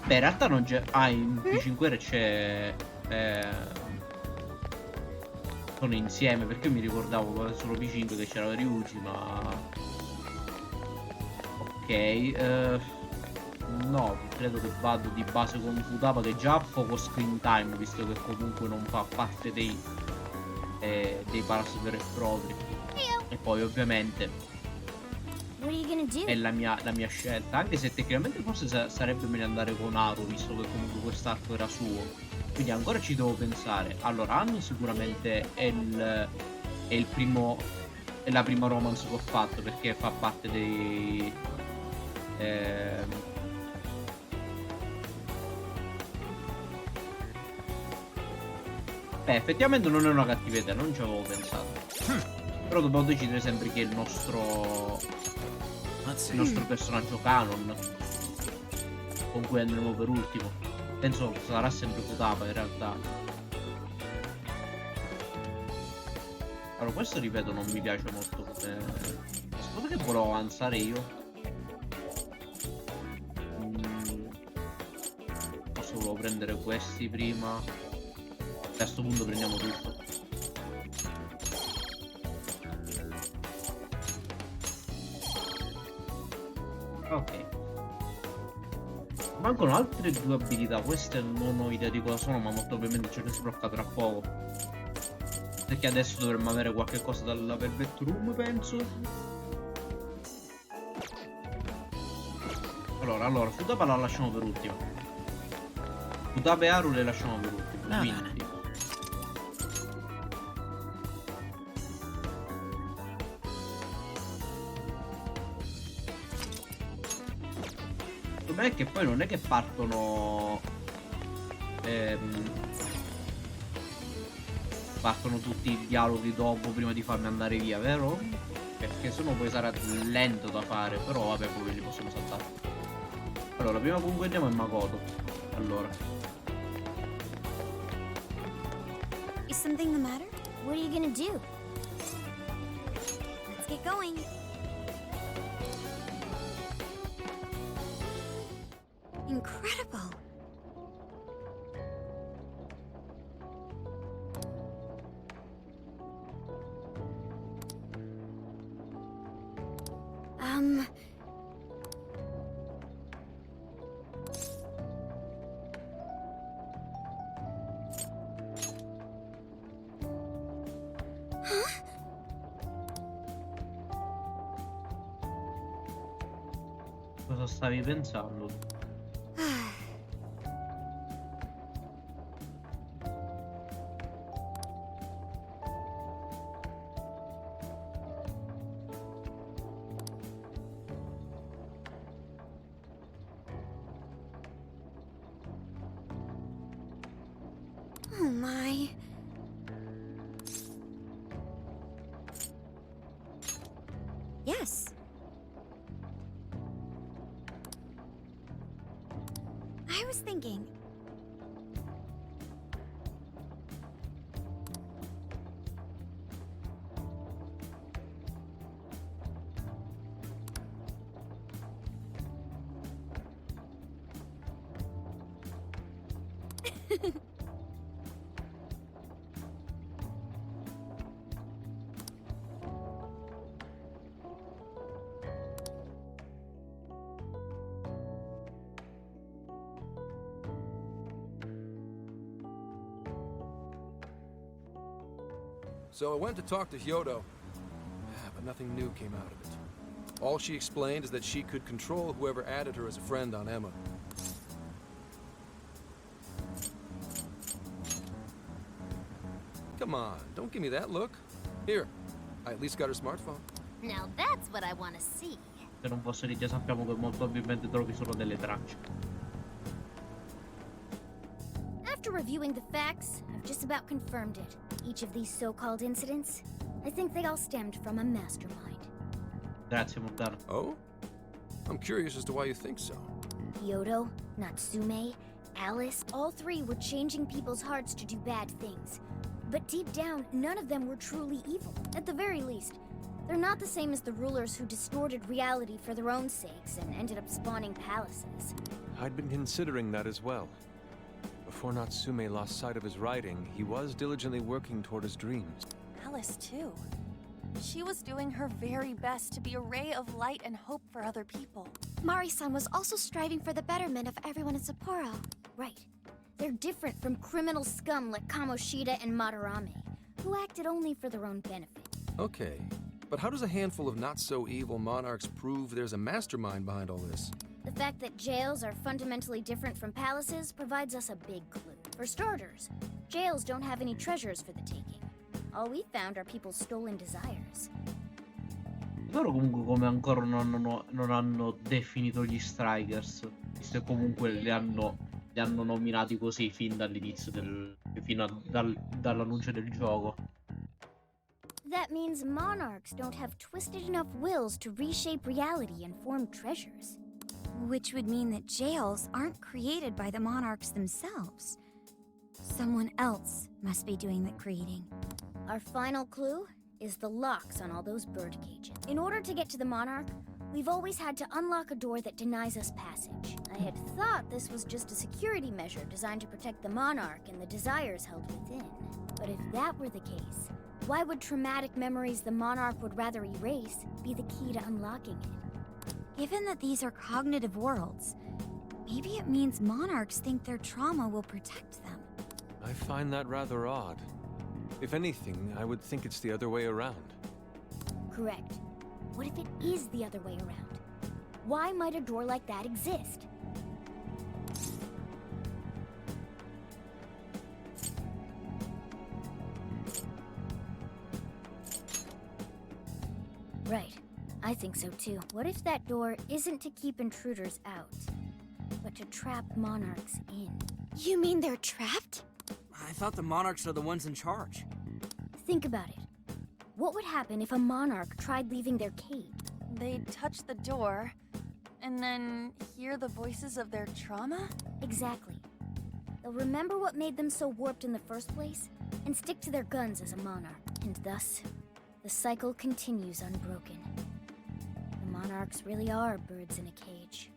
Beh, in realtà non c'è... Ah, in P5 c'è... sono insieme, perché io mi ricordavo solo P5 che c'era Ryuji, ma... Ok, no, credo che vado di base con Futaba, che già ha poco screen time, visto che comunque non fa parte dei parasit veri e propri. E poi ovviamente What are you gonna do? è la mia scelta, anche se tecnicamente forse sarebbe meglio andare con Haru, visto che comunque quest'arco era suo. Quindi ancora ci devo pensare. Allora, hanno sicuramente è la prima romance che ho fatto, perché fa parte dei... Beh, effettivamente non è una cattiva idea, non ci avevo pensato. Però dobbiamo decidere sempre chi è il nostro personaggio canon, con cui andremo per ultimo. Penso che sarà sempre Futaba in realtà. Allora, questo ripeto non mi piace molto come... Secondo che volevo avanzare io. Forse volevo prendere questi prima. A questo punto prendiamo tutto. Ok. Mancano altre due abilità. Queste non ho idea di cosa sono, ma molto ovviamente ce ne sblocca tra poco. parte che adesso dovremmo avere qualche cosa dalla Velvet Room, penso. Allora, Futaba la lasciamo per ultima. Futaba e Haru le lasciamo per ultima. Quindi il problema è che poi non è che partono partono tutti i dialoghi dopo prima di farmi andare via, vero? Perché sennò poi sarà lento da fare. Però vabbè, poi li possiamo saltare. Allora, prima comunque andiamo in Makoto. Allora, Is something the matter? What are you gonna do? Let's get going. Incredible. cosa stavi pensando? Oh my. Yes. I was thinking. So I went to talk to Hyodo, but nothing new came out of it. All she explained is that she could control whoever added her as a friend on Emma. Come on, don't give me that look. Here, I at least got her smartphone. Now that's what I want to see. Se non fosse lì già sappiamo che molto probabilmente trovi solo delle tracce. After reviewing the facts, I've just about confirmed it. Each of these so-called incidents, I think they all stemmed from a mastermind. Grazie, Morgana. Oh? I'm curious as to why you think so. Hyodo, Natsume, Alice, all three were changing people's hearts to do bad things. But deep down, none of them were truly evil. At the very least, they're not the same as the rulers who distorted reality for their own sakes and ended up spawning palaces. I'd been considering that as well. Before Natsume lost sight of his writing, he was diligently working toward his dreams. Alice, too. She was doing her very best to be a ray of light and hope for other people. Mari-san was also striving for the betterment of everyone in Sapporo. Right. They're different from criminal scum like Kamoshida and Madarame, who acted only for their own benefit. Okay, but how does a handful of not-so-evil monarchs prove there's a mastermind behind all this? The fact that jails are fundamentally different from palaces provides us a big clue. For starters, jails don't have any treasures for the taking. All we found are people's stolen desires. Loro comunque come ancora non hanno definito gli strikers, visto che comunque li hanno nominati così fin dall'inizio dall'annuncio del gioco. That means monarchs don't have twisted enough wills to reshape reality and form treasures. Which would mean that jails aren't created by the monarchs themselves. Someone else must be doing the creating. Our final clue is the locks on all those bird cages. In order to get to the monarch, we've always had to unlock a door that denies us passage. I had thought this was just a security measure designed to protect the monarch and the desires held within. But if that were the case, why would traumatic memories the monarch would rather erase be the key to unlocking it? Given that these are cognitive worlds, maybe it means monarchs think their trauma will protect them. I find that rather odd. If anything, I would think it's the other way around. Correct. What if it is the other way around? Why might a door like that exist? Right. I think so too. What if that door isn't to keep intruders out, but to trap monarchs in? You mean they're trapped? I thought the monarchs are the ones in charge. Think about it. What would happen if a monarch tried leaving their cage? They'd touch the door, and then hear the voices of their trauma? Exactly. They'll remember what made them so warped in the first place, and stick to their guns as a monarch. And thus, the cycle continues unbroken. The monarchs really are birds in a cage.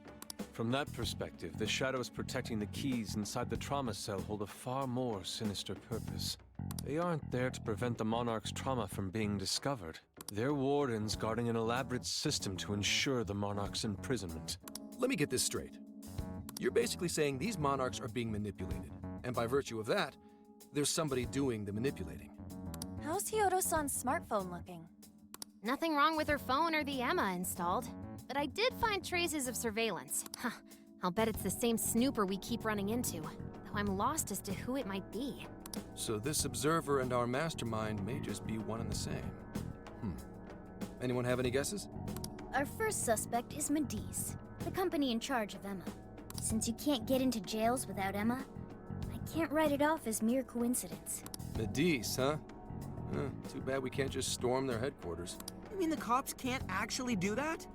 From that perspective, the shadows protecting the keys inside the trauma cell hold a far more sinister purpose. They aren't there to prevent the monarch's trauma from being discovered. They're wardens guarding an elaborate system to ensure the monarch's imprisonment. Let me get this straight. You're basically saying these monarchs are being manipulated, and by virtue of that, there's somebody doing the manipulating. How's Hyodo-san's smartphone looking? Nothing wrong with her phone or the Emma installed. But I did find traces of surveillance. Huh, I'll bet it's the same snooper we keep running into, though I'm lost as to who it might be. So this observer and our mastermind may just be one and the same. Anyone have any guesses? Our first suspect is Medis, the company in charge of Emma. Since you can't get into jails without Emma, I can't write it off as mere coincidence. Medis, huh? Too bad we can't just storm their headquarters. You mean the cops can't actually do that?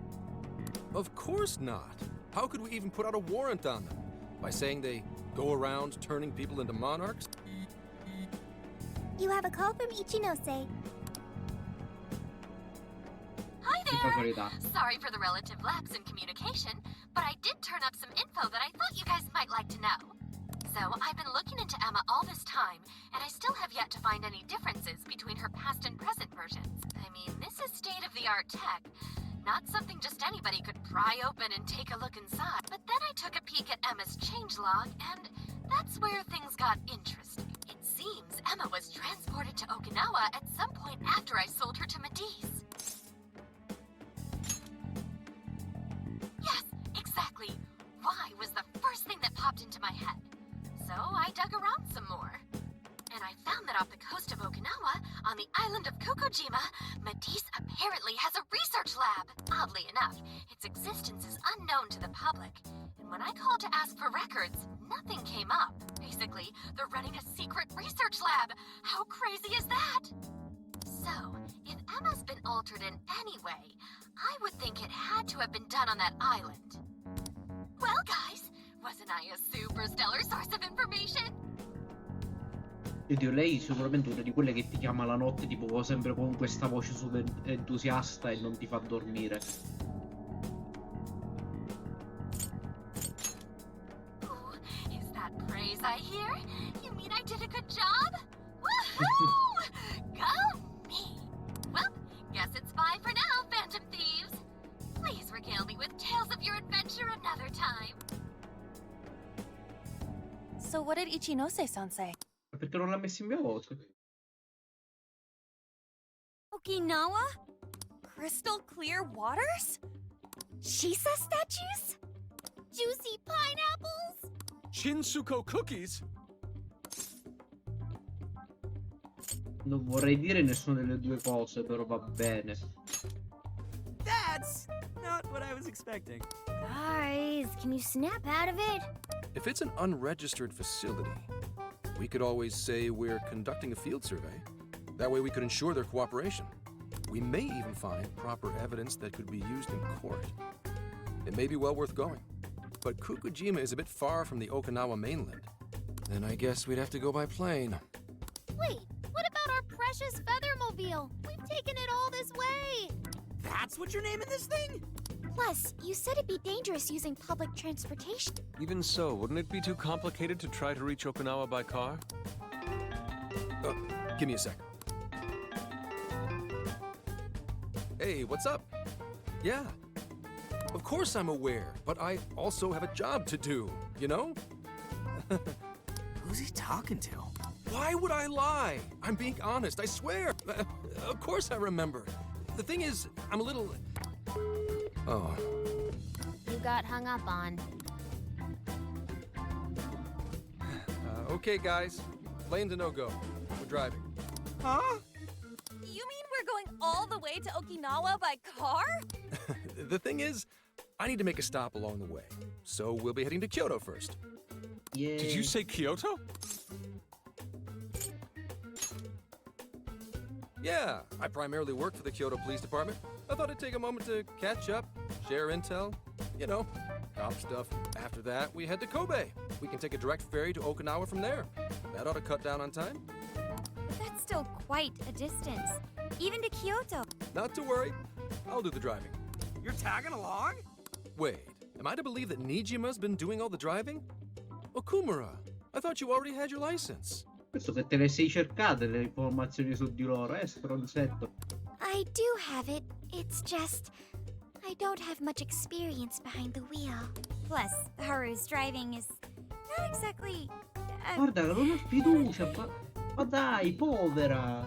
Of course not. How could we even put out a warrant on them? By saying they go around turning people into monarchs? You have a call from Ichinose. Hi Per there! carità. Sorry for the relative lapse in communication, but I did turn up some info that I thought you guys might like to know. So, I've been looking into Emma all this time, and I still have yet to find any differences between her past and present versions. I mean, this is state-of-the-art tech. Not something just anybody could pry open and take a look inside. But then I took a peek at Emma's changelog, and that's where things got interesting. It seems Emma was transported to Okinawa at some point after I sold her to Medis. Yes, exactly. Why was the first thing that popped into my head. So I dug around some more. And I found that off the coast of Okinawa, on the island of Kokojima, Medis apparently has a research lab. Oddly enough, its existence is unknown to the public. And when I called to ask for records, nothing came up. Basically, they're running a secret research lab. How crazy is that? So, if Emma's been altered in any way, I would think it had to have been done on that island. Well, guys, wasn't I a super stellar source of information? Oddio, lei sicuramente è una di quelle che ti chiama la notte tipo sempre con questa voce super entusiasta e non ti fa dormire. Ooh, is that praise I hear? You mean I did a good job? Woohoo! Go me! Well, guess it's bye for now, Phantom Thieves. Please regale me with tales of your adventure another time. So what did Ichinose-san say? Perché non l'ha messo in mia voce? Okinawa? Crystal clear waters? Shisa statues? Juicy pineapples? Shinsuko cookies? Non vorrei dire nessuna delle due cose, però va bene. That's not what I was expecting. Guys, can you snap out of it? If it's an unregistered facility, we could always say we're conducting a field survey. That way we could ensure their cooperation. We may even find proper evidence that could be used in court. It may be well worth going. But Kokojima is a bit far from the Okinawa mainland. Then I guess we'd have to go by plane. Wait, what about our precious Feathermobile? We've taken it all this way! That's what you're naming this thing? Plus, you said it'd be dangerous using public transportation. Even so, wouldn't it be too complicated to try to reach Okinawa by car? Give me a sec. Hey, what's up? Yeah. Of course I'm aware, but I also have a job to do, you know? Who's he talking to? Why would I lie? I'm being honest, I swear. Of course I remember. The thing is, I'm a little... Oh. You got hung up on. Okay, guys. Plane's a no-go. We're driving. Huh? You mean we're going all the way to Okinawa by car? The thing is, I need to make a stop along the way. So we'll be heading to Kyoto first. Yeah. Did you say Kyoto? Yeah, I primarily work for the Kyoto Police Department. I thought I'd take a moment to catch up, share intel, you know, cop stuff. After that, we head to Kobe. We can take a direct ferry to Okinawa from there. That ought to cut down on time. That's still quite a distance. Even to Kyoto. Not to worry. I'll do the driving. You're tagging along? Wait, am I to believe that Nijima's been doing all the driving? Okumura, I thought you already had your license. Questo che te le sei cercate le informazioni su di loro, stronzetto. I do have it. It's just I don't have much experience behind the wheel. Plus, Haru's driving is not exactly... Guarda che non ha fiducia, ma dai, povera.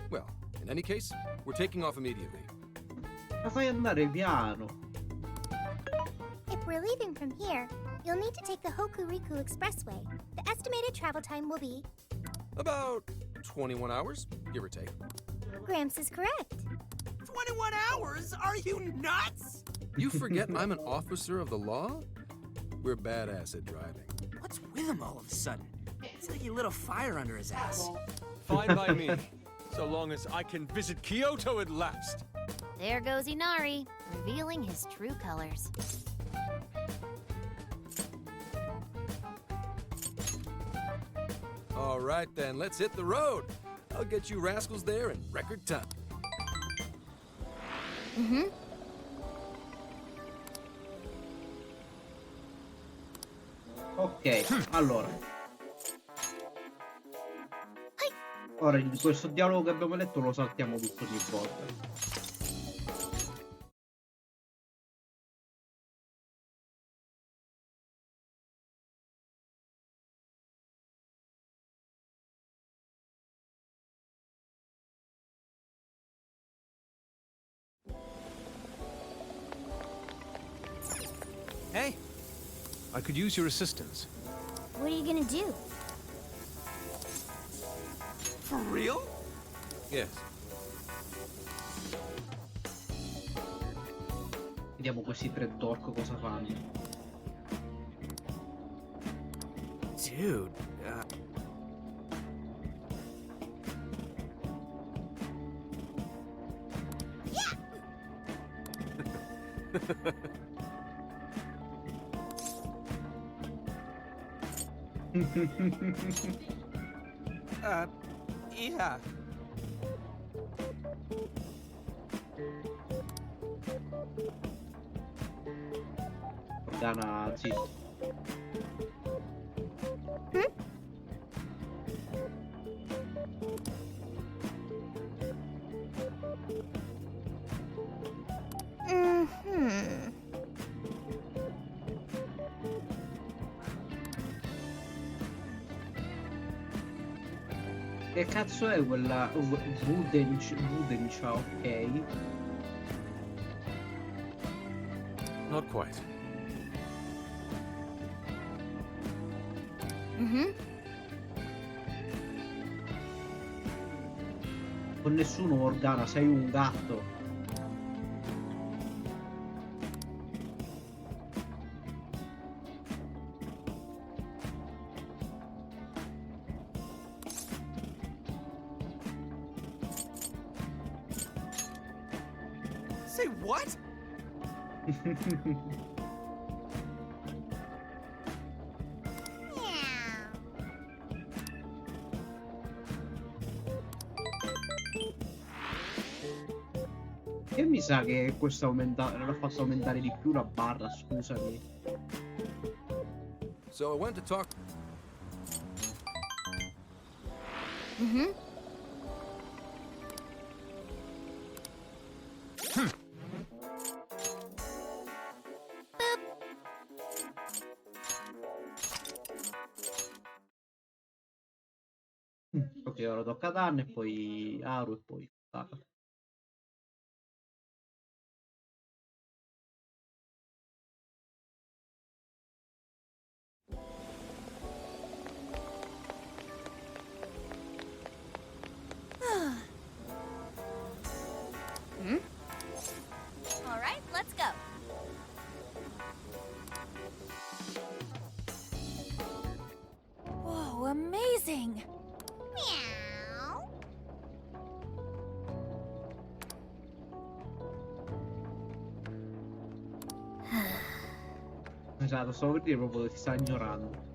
Well, in any case, we're taking off immediately. La fai andare piano. If we're leaving from here, you'll need to take the Hokuriku Expressway. The estimated travel time will be... About 21 hours, give or take. Gramps is correct. 21 hours? Are you nuts? You forget I'm an officer of the law? We're badass at driving. What's with him all of a sudden? It's like he lit a fire under his ass. Fine by me. So long as I can visit Kyoto at last. There goes Inari, revealing his true colors. All right then, let's hit the road. I'll get you rascals there in record time. Ok, allora. Ora, in questo dialogo che abbiamo letto lo saltiamo tutto ogni volta. Hey, I could use your assistance. What are you gonna do? for real? Yes. Vediamo questi tre dork cosa fanno. Dude, yeah. Organa, zitto. Che cazzo è quella Vudencia, ok? Not quite. Con nessuno, Morgana, sei un gatto. Say what? E mi sa che questo l'ha fatto aumentare di più la barra, scusami. So I went to talk. Ok, ora tocca ad Anne e poi Aru e poi Taka. All right, let's go. Whoa, amazing. Meow. Esatto, stavo per dire proprio che ti sta ignorando.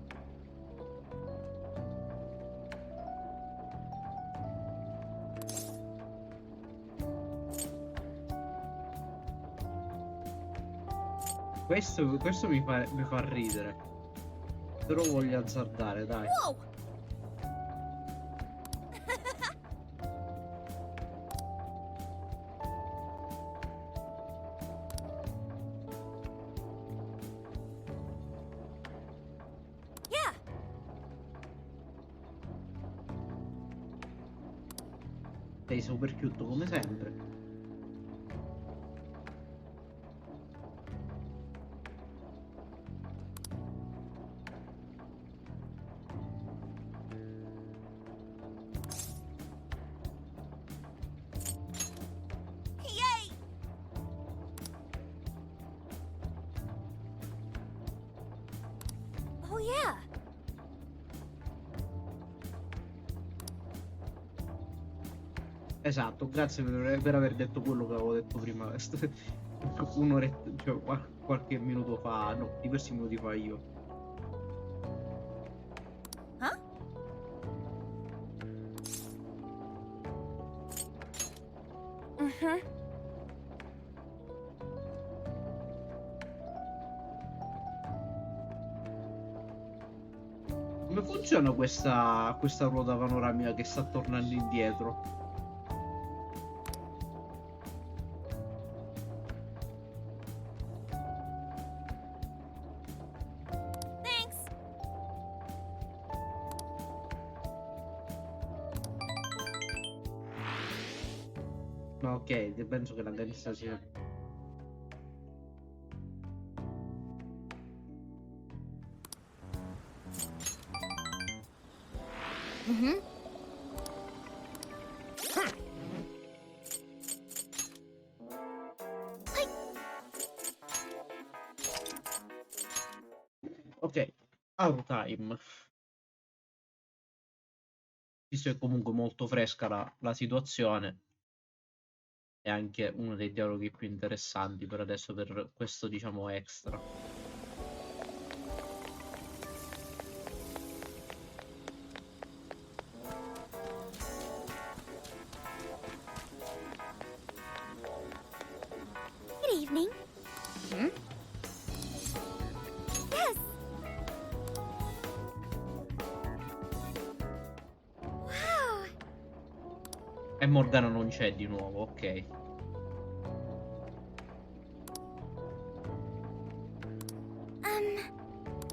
Questo mi fa ridere. Però voglio azzardare, dai. Whoa! Yeah. Sei super cute come sempre. Yay! Oh yeah. Esatto, grazie per aver detto quello che avevo detto prima. Un'oretta, cioè qualche minuto fa, no, diversi minuti fa io. Huh? Mm-hmm. Come funziona questa ruota panoramica che sta tornando indietro? Thanks. No, ok, penso che la ganista sia... Mm-hmm. Ok, out time. Visto che comunque molto fresca la situazione, è anche uno dei dialoghi più interessanti per adesso, per questo diciamo extra. Good evening. Hmm? Yes. Wow. E Morgana non c'è di nuovo, ok.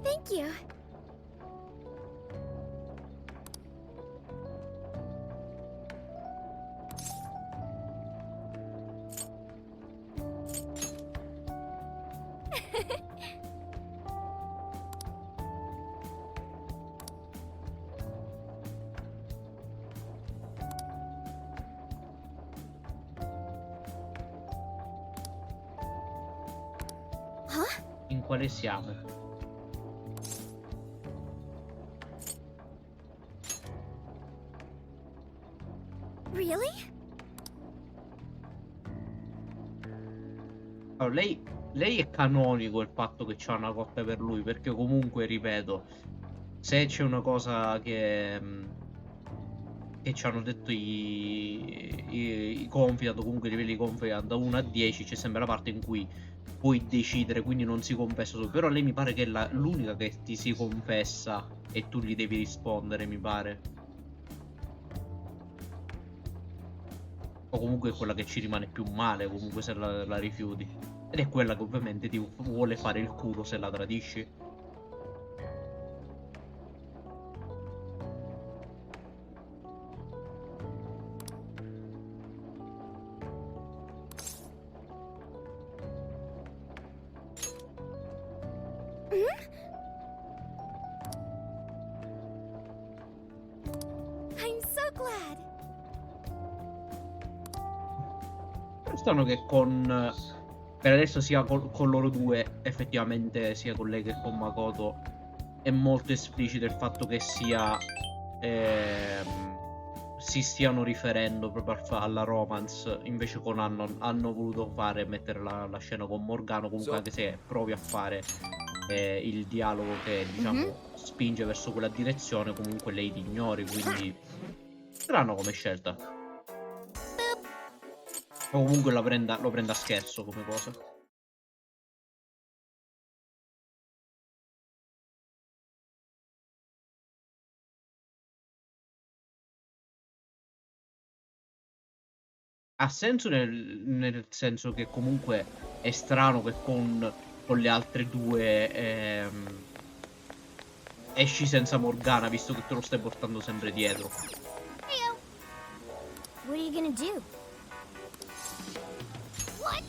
Thank you. Huh? In quale siamo? Really? Allora, lei è canonico il fatto che c'ha una coppia per lui, perché comunque, ripeto, se c'è una cosa che ci hanno detto i confidant, o comunque i livelli di confidant da 1 a 10, c'è sempre la parte in cui puoi decidere, quindi non si confessa solo. Però lei mi pare che è l'unica che ti si confessa e tu gli devi rispondere, mi pare. O comunque è quella che ci rimane più male, comunque se la rifiuti. Ed è quella che ovviamente ti vuole fare il culo se la tradisci. strano che con per adesso sia con loro due, effettivamente sia con lei che con Makoto, è molto esplicito il fatto che sia si stiano riferendo proprio alla romance. Invece con hanno voluto mettere la scena con Morgano, comunque anche se provi a fare il dialogo che diciamo spinge verso quella direzione, comunque lei ti ignori, quindi strano come scelta. O comunque lo prenda a scherzo come cosa. Ha senso nel senso che comunque è strano che con le altre due esci senza Morgana, visto che te lo stai portando sempre dietro. Heyo. What are you gonna do? What?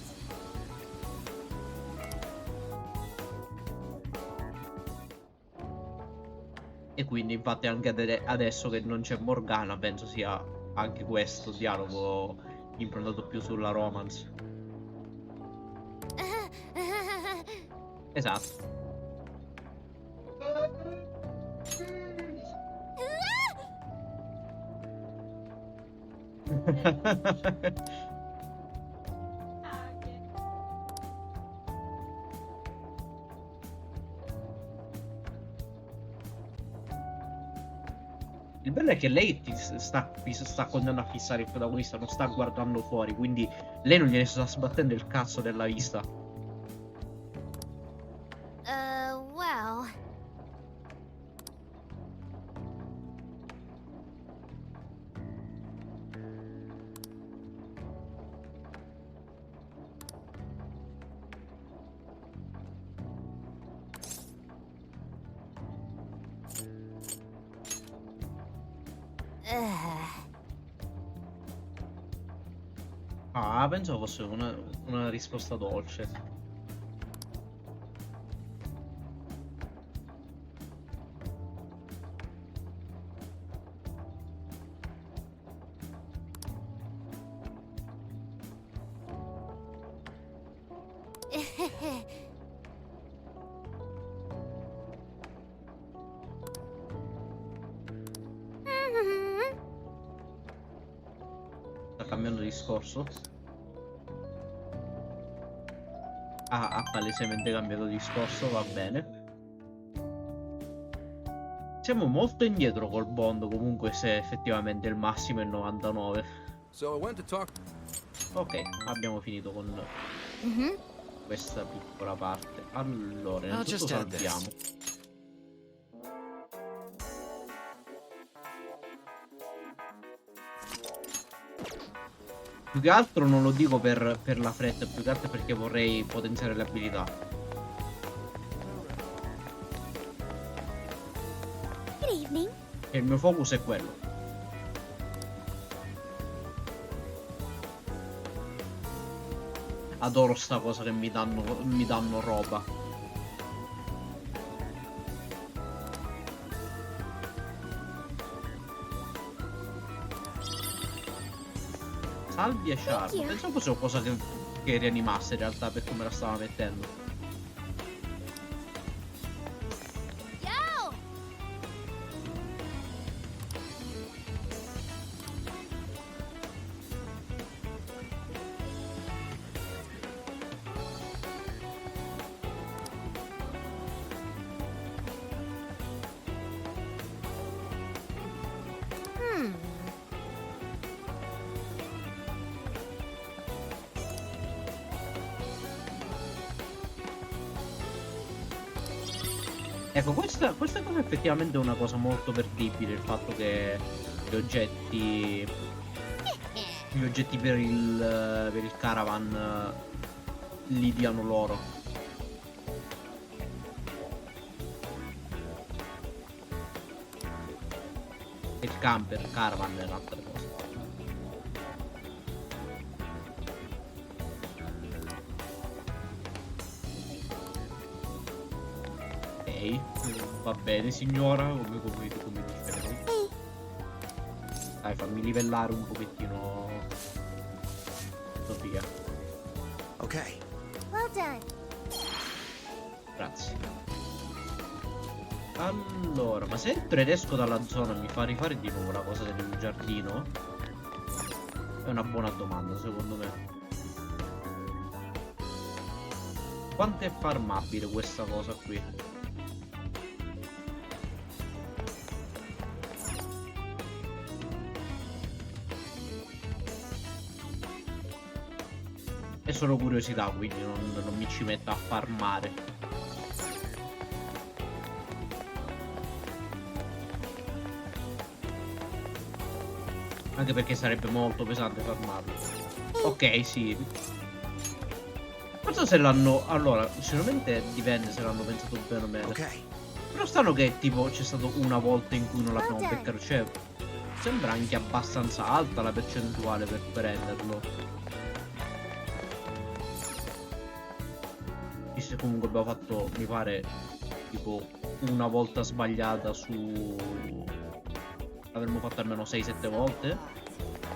E quindi infatti anche adesso che non c'è Morgana, penso sia anche questo dialogo improntato più sulla romance. Esatto. Il bello è che lei ti sta continuando a fissare il protagonista, non sta guardando fuori, quindi lei non gliene sta sbattendo il cazzo della vista. Well. Ah, pensavo fosse una risposta dolce. Sta cambiando discorso? Ha palesemente cambiato discorso, va bene. Siamo molto indietro col bond, comunque, se effettivamente il massimo è 99. Ok, abbiamo finito con questa piccola parte. Allora, innanzitutto salviamo. Più che altro non lo dico per la fretta, più che altro perché vorrei potenziare le abilità. Good evening. E il mio focus è quello. Adoro sta cosa che mi danno roba. Salvia charm. Pensavo fosse qualcosa che rianimasse in realtà, per come la stava mettendo. Yo! Ecco, questa cosa effettivamente è una cosa molto perdibile, il fatto che gli oggetti per il caravan li diano loro. Il camper, caravan è un'altra cosa. Va bene signora, come dicevo. Dai, fammi livellare un pochettino butto via. Ok. Well done. Grazie. Allora, ma se entro ed esco dalla zona mi fa rifare di nuovo la cosa del giardino? È una buona domanda, secondo me. Quanto è farmabile questa cosa qui? È solo curiosità, quindi non mi ci metto a farmare. Anche perché sarebbe molto pesante farmarlo. Ok, sì. Non so se l'hanno... Allora, sicuramente dipende se l'hanno pensato bene o meno. Ok. Però stanno che tipo c'è stato una volta in cui non l'abbiamo beccato. Cioè, sembra anche abbastanza alta la percentuale per prenderlo. Visto che comunque abbiamo fatto, mi pare, tipo una volta sbagliata su... Avremmo fatto almeno 6-7 volte.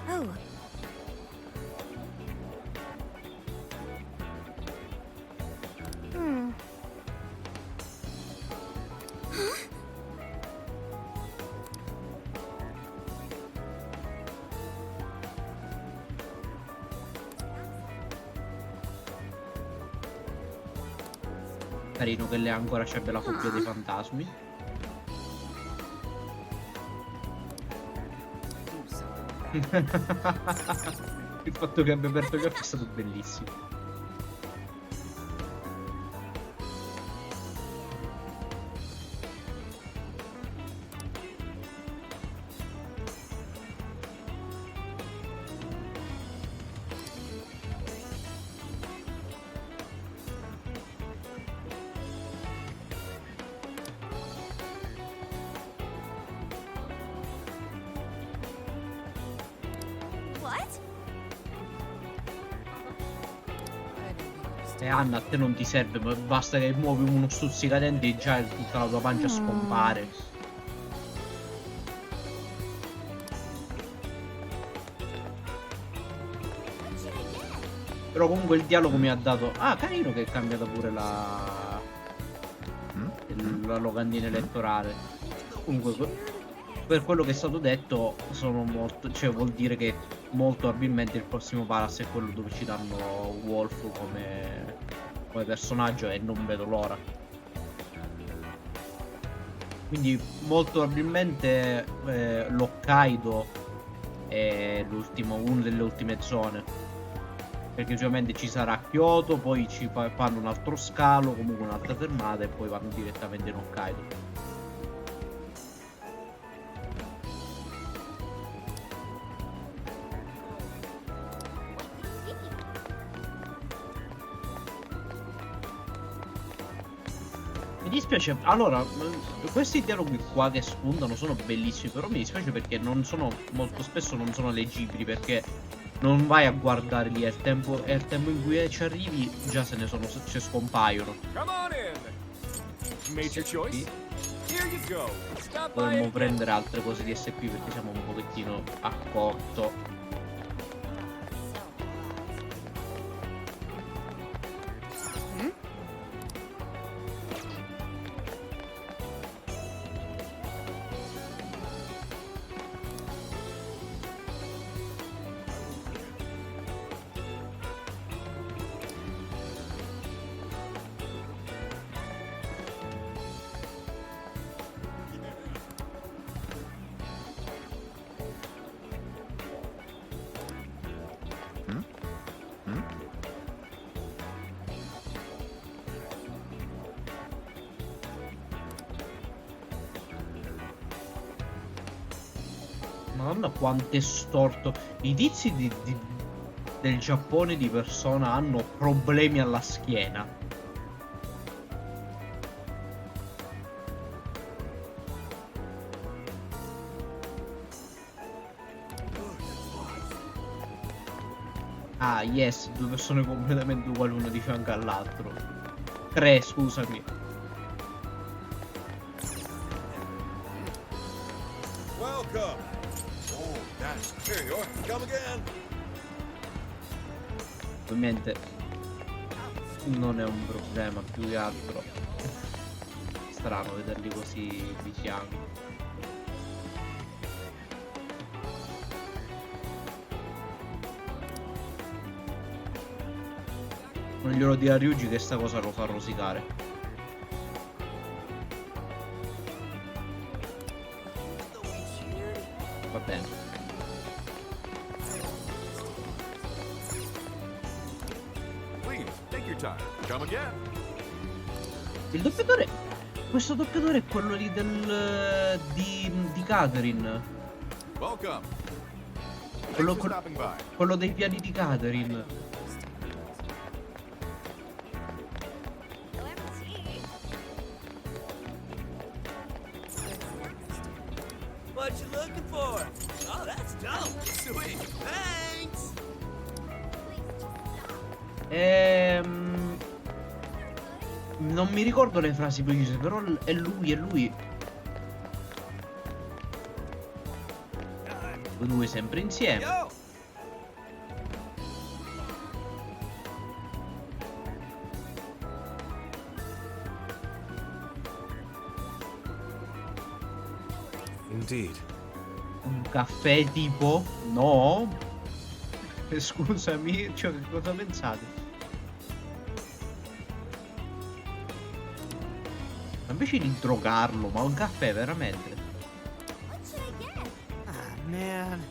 Oh. Carino che lei ancora c'è la fobia dei fantasmi. Il fatto che abbia aperto gli occhi è stato bellissimo. E Anna, a te non ti serve, ma basta che muovi uno stuzzicadente e già tutta la tua pancia scompare. Però comunque il dialogo mi ha dato... Ah, carino che è cambiata pure la locandina elettorale. Comunque, per quello che è stato detto, sono molto... Cioè, vuol dire che molto probabilmente il prossimo Palace è quello dove ci danno Wolf come personaggio e non vedo l'ora. Quindi molto probabilmente l'Hokkaido è una delle ultime zone, perché ovviamente ci sarà Kyoto, poi ci fanno un altro scalo, comunque un'altra fermata e poi vanno direttamente in Hokkaido. Mi dispiace, allora, questi dialoghi qua che spuntano sono bellissimi, però mi dispiace perché non sono, molto spesso non sono leggibili, perché non vai a guardare lì, è il tempo in cui ci arrivi, già se ne sono, ci scompaiono. Dovremmo prendere altre cose di SP perché siamo un pochettino a corto. Madonna quanto è storto. I tizi del Giappone di persona hanno problemi alla schiena. Ah, yes, due persone completamente uguali uno di fianco all'altro. Tre, scusami. Welcome. Oh, that's here you are. Come again. Ovviamente non è un problema, più che altro strano vederli così di fianco. Non glielo dire a Ryuji che sta cosa lo fa rosicare. Va bene. Please, take your time. Come again. Il doppiatore. Questo doppiatore è quello lì di Catherine. Welcome. Quello, Thanks for stopping by. quello dei piani di Catherine. What you looking for? Oh, that's dope. Sweet. Thanks. Non mi ricordo le frasi precise, però è lui, è lui. Voi due sempre insieme. Yo. Indeed. Un caffè tipo? No. Scusami, cioè che cosa pensate? Ma invece di drogarlo, ma un caffè veramente? What should I get? Ah, man.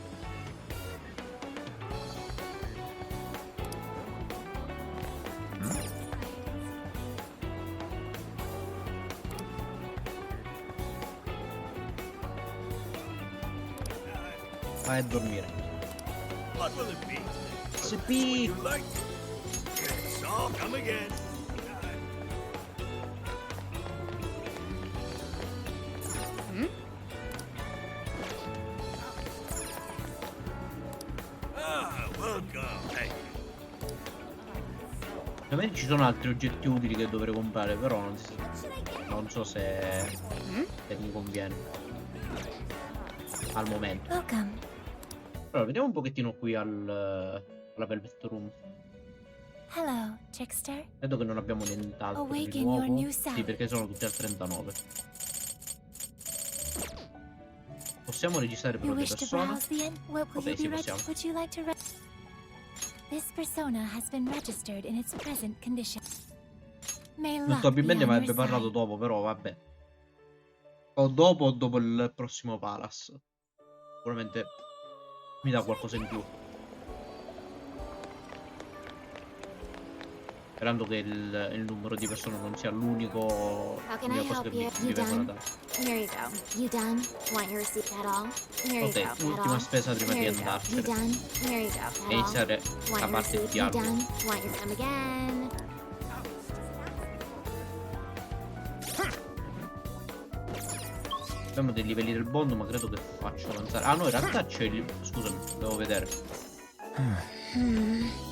Vai a dormire. What will it be? Sì. You like? So, come again. Ah, welcome. Hey. Ovviamente ci sono altri oggetti utili che dovrei comprare, però non so se mi conviene al momento. Welcome. Allora, vediamo un pochettino qui alla Velvet Room. Hello, Trickster. Credo che non abbiamo nient'altro di Awaken your nuovo. new self. Sì, perché sono tutti al 39. Possiamo registrare You per le wish to persone? browse the end? What will Okay, you be sì, reg- possiamo. Would you like to This persona has been registered in its present condition. May luck be Probabilmente mi on avrebbe your parlato side. dopo, però vabbè. O dopo il prossimo Palace. Sicuramente mi dà qualcosa in più. Sperando che il numero di persone non sia l'unica cosa che mi vengono da dare. Here you go. You done? Want your receipt at all? Here you Ok, go. At ultima all? spesa prima Here di you go. You andarcene. done? Here you go. At E all? iniziare Want la your parte receipt? di You dialogo. done? Want your come again? Abbiamo dei livelli del bond, ma credo che faccio avanzare. Ah no, in realtà c'è il... Scusami, devo vedere.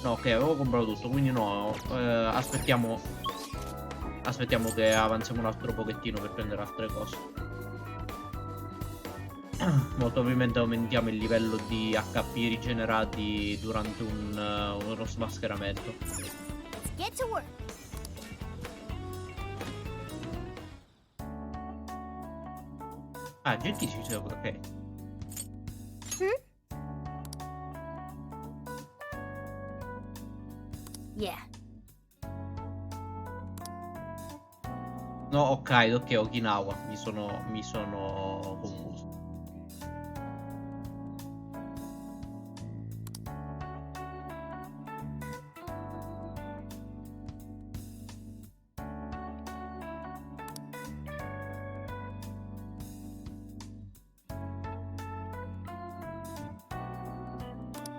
No, ok, avevo comprato tutto, quindi no. Aspettiamo che avanziamo un altro pochettino per prendere altre cose. Molto probabilmente aumentiamo il livello di HP rigenerati durante uno smascheramento. Let's get to work. Ah, gentili ci sono, ok. Yeah. No, ok, Okinawa. Mi sono confuso.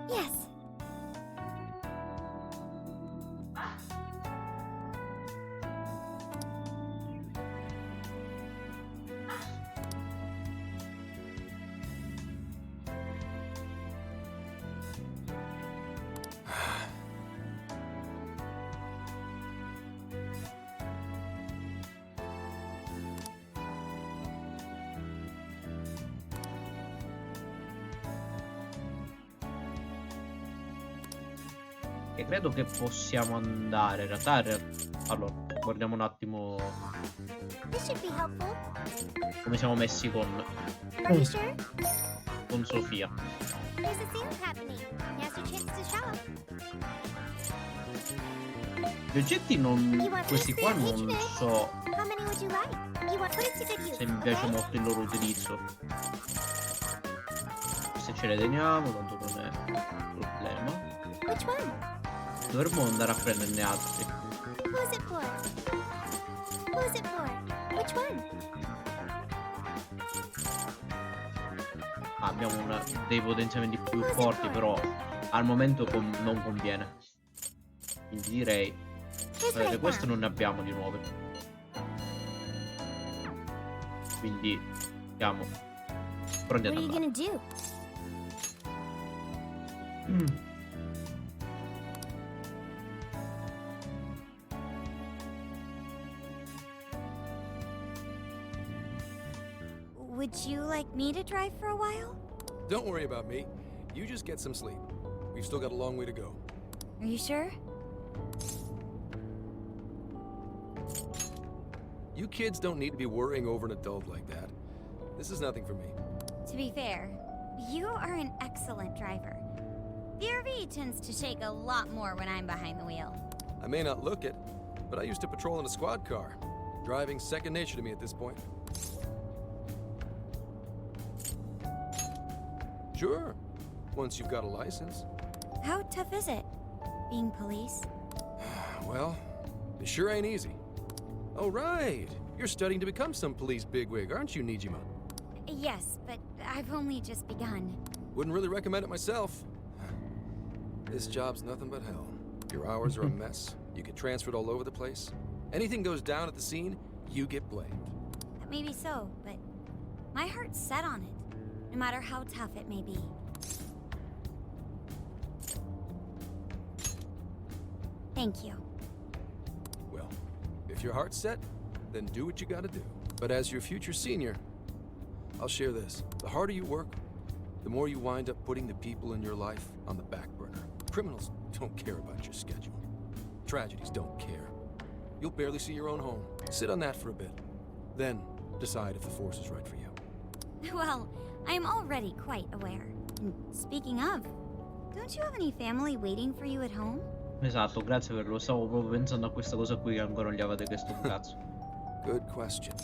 Yes. E credo che possiamo andare. In realtà, allora, guardiamo un attimo This should be helpful. come siamo messi Are you sure? con Sofia. There's a sale happening. Now's your chance to shop. Gli oggetti non. Questi qua non so How many would you like? You want put it to good use. se mi piace okay? molto il loro utilizzo. Se ce le teniamo, tanto non è un problema. Which one? Dovremmo andare a prenderne altri. Who's it for? Who's it for? Which one? Abbiamo dei potenziamenti più forti, però al momento non conviene. Quindi direi questo non ne abbiamo di nuove. Quindi andiamo pronti ad What are you andare. gonna do? Would you like me to drive for a while? Don't worry about me. You just get some sleep. We've still got a long way to go. Are you sure? You kids don't need to be worrying over an adult like that. This is nothing for me. To be fair, you are an excellent driver. The RV tends to shake a lot more when I'm behind the wheel. I may not look it, but I used to patrol in a squad car. Driving's second nature to me at this point. Sure, once you've got a license. How tough is it, being police? Well, it sure ain't easy. Oh, right. You're studying to become some police bigwig, aren't you, Nijima? Yes, but I've only just begun. Wouldn't really recommend it myself. This job's nothing but hell. Your hours are a mess. You get transferred all over the place. Anything goes down at the scene, you get blamed. Maybe so, but my heart's set on it, no matter how tough it may be. Thank you. Well, if your heart's set, then do what you gotta do. But as your future senior, I'll share this. The harder you work, the more you wind up putting the people in your life on the back burner. Criminals don't care about your schedule. Tragedies don't care. You'll barely see your own home. Sit on that for a bit. Then decide if the force is right for you. Well, I am already quite aware. And speaking of, don't you have any family waiting for you at home? Esatto, grazie per lo. Stavo proprio pensando a questa cosa qui che ancora non gli avete chiesto un cazzo. Good question.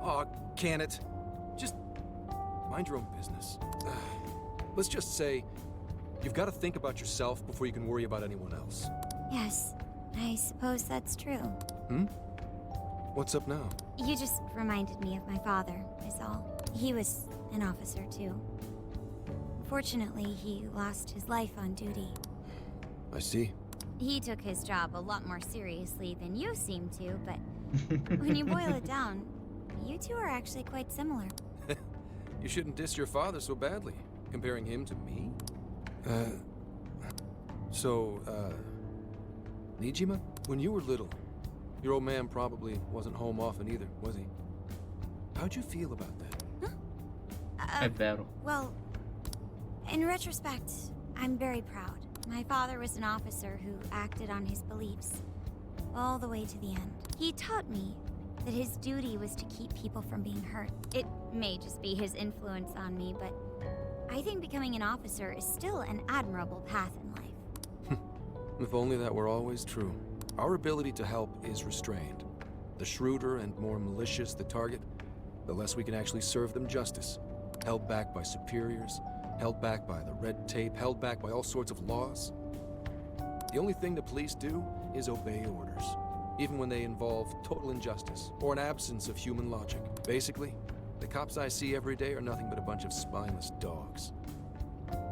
Aw, can it? Just mind your own business. Let's just say you've got to think about yourself before you can worry about anyone else. Yes, I suppose that's true. What's up now? You just reminded me of my father, is all. He was an officer, too. Fortunately, he lost his life on duty. I see. He took his job a lot more seriously than you seem to, but when you boil it down, you two are actually quite similar. You shouldn't diss your father so badly, comparing him to me. Nijima, when you were little, your old man probably wasn't home often either, was he? How'd you feel about that? È vero. Well, in retrospect, I'm very proud. My father was an officer who acted on his beliefs all the way to the end. He taught me that his duty was to keep people from being hurt. It may just be his influence on me, but I think becoming an officer is still an admirable path in life. If only that were always true. Our ability to help is restrained. The shrewder and more malicious the target, the less we can actually serve them justice. Held back by superiors, held back by the red tape, held back by all sorts of laws. The only thing the police do is obey orders, even when they involve total injustice or an absence of human logic. Basically, the cops I see every day are nothing but a bunch of spineless dogs.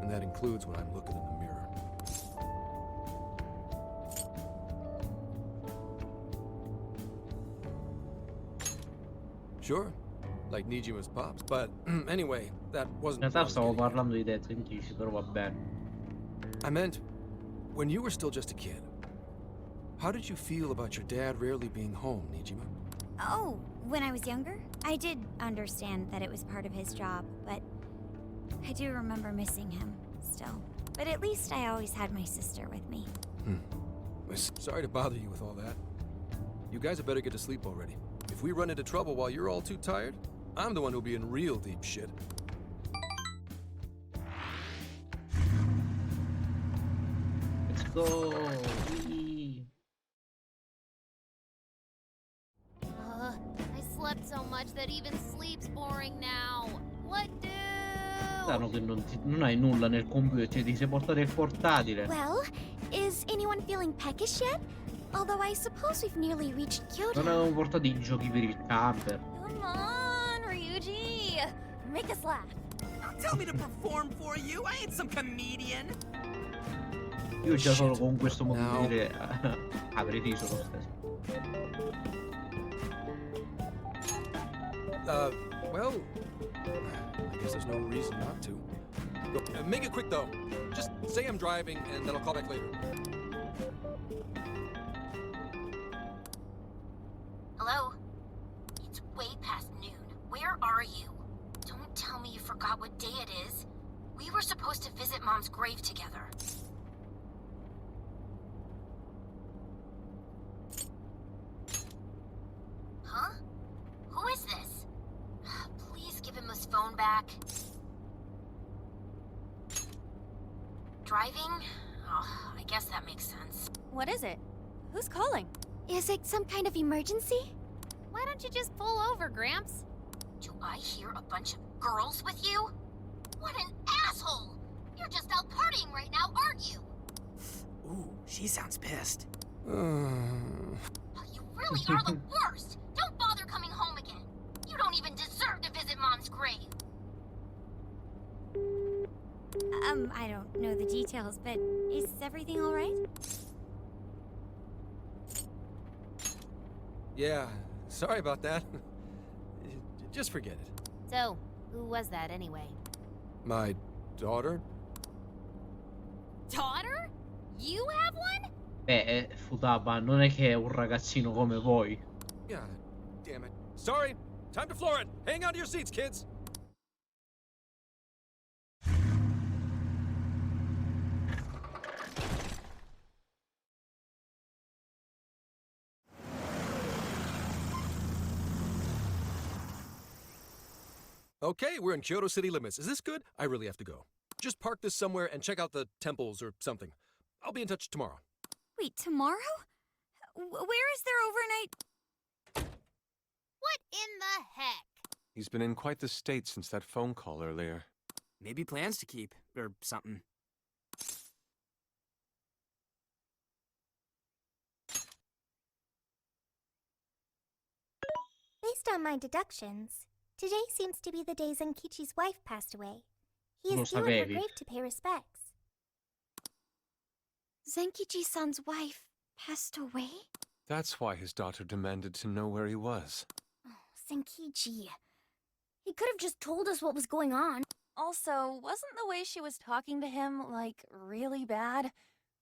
And that includes when I'm looking in the mirror. Sure, like Nijima's pops, but anyway, that wasn't In what I realtà was stavo getting at. parlando di te, tu dici, però va bene. I meant, when you were still just a kid, how did you feel about your dad rarely being home, Nijima? Oh, when I was younger, I did understand that it was part of his job, but I do remember missing him, still. But at least I always had my sister with me. Sorry to bother you with all that. You guys had better get to sleep already. If we run into trouble while you're all too tired, I'm the one who'll be in real deep shit. Let's go. Whee. I slept so much that even sleep's boring now. What do? Strano che non hai nulla nel computer, cioè ti sei portato il portatile. Well, is anyone feeling peckish yet? Although I suppose we've nearly reached Kyoto. Non avevo portato i giochi per il camper. Come on, Ryuji. Make us laugh. Tell me to perform for you. I ain't some comedian. Io già solo con questo modo di dire avrei riso lo stesso. Well, I guess there's no reason not to. Go, make it quick though. Just say I'm driving and then I'll call back later. Hello? It's way past noon. Where are you? Don't tell me you forgot what day it is. We were supposed to visit Mom's grave together. Huh? Who is this? Please give him his phone back. Driving? Oh, I guess that makes sense. What is it? Who's calling? Is it some kind of emergency? Why don't you just pull over, Gramps? Do I hear a bunch of girls with you? What an asshole! You're just out partying right now, aren't you? Ooh, she sounds pissed. You really are the worst! Don't bother coming home again! You don't even deserve to visit Mom's grave! I don't know the details, but is everything all right? Yeah, sorry about that. Just forget it. So, who was that anyway? My daughter? Daughter? You have one? Futaba, non è che è un ragazzino come voi. God damn it. Sorry, time to floor it. Hang on to your seats, kids. Okay, we're in Kyoto city limits. Is this good? I really have to go. Just park this somewhere and check out the temples or something. I'll be in touch tomorrow. Wait, tomorrow? Where is their overnight? What in the heck? He's been in quite the state since that phone call earlier. Maybe plans to keep, or something. Based on my deductions, today seems to be the day Zenkichi's wife passed away. He Lo is due at her sapevi. grave to pay respects. Zenkichi-san's wife passed away? That's why his daughter demanded to know where he was. Oh, Zenkichi. He could have just told us what was going on. Also, wasn't the way she was talking to him, like, really bad?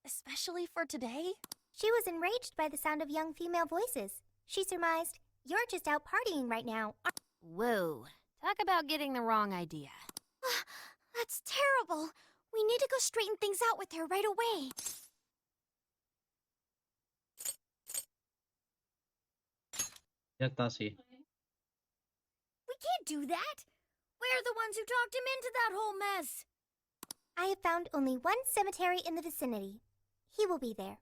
Especially for today? She was enraged by the sound of young female voices. She surmised, "You're just out partying right now." Whoa. Talk about getting the wrong idea. That's terrible. We need to go straighten things out with her right away. In realtà sì. We can't do that. We're the ones who talked him into that whole mess. I have found only one cemetery in the vicinity. He will be there.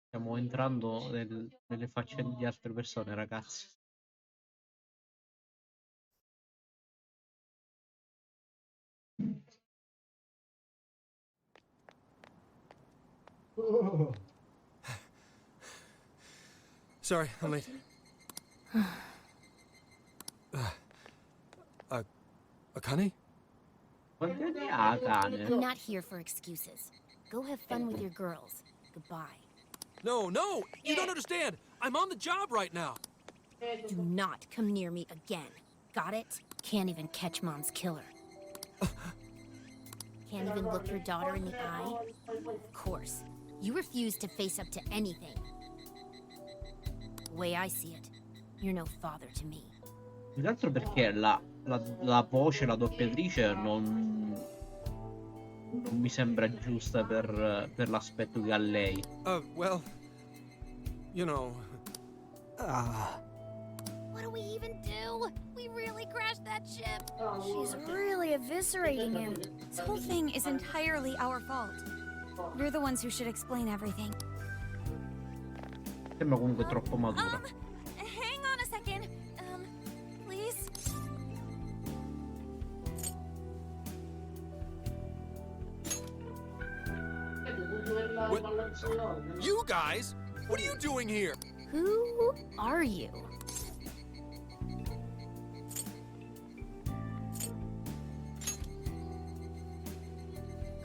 Stiamo entrando nelle faccende di altre persone, ragazzi. Sorry, I'm late. Akane? Quante ne ha, cane? I'm not here for excuses. Go have fun with your girls. Goodbye. No, no! You don't understand! I'm on the job right now! Do not come near me again. Got it? Can't even catch Mom's killer. Can't even look your daughter in the eye? Of course. You refuse to face up to anything. The way I see it, you're no father to me. Più che altro perché la la voce, la doppiatrice non mi sembra giusta per l'aspetto che ha lei. Well, you know... What do we even do? We really crashed that ship. She's really eviscerating him. This whole thing is entirely our fault. We're the ones who should explain everything. Sembra comunque troppo madura. Hang on a second. Please? You guys? What are you doing here? Who are you?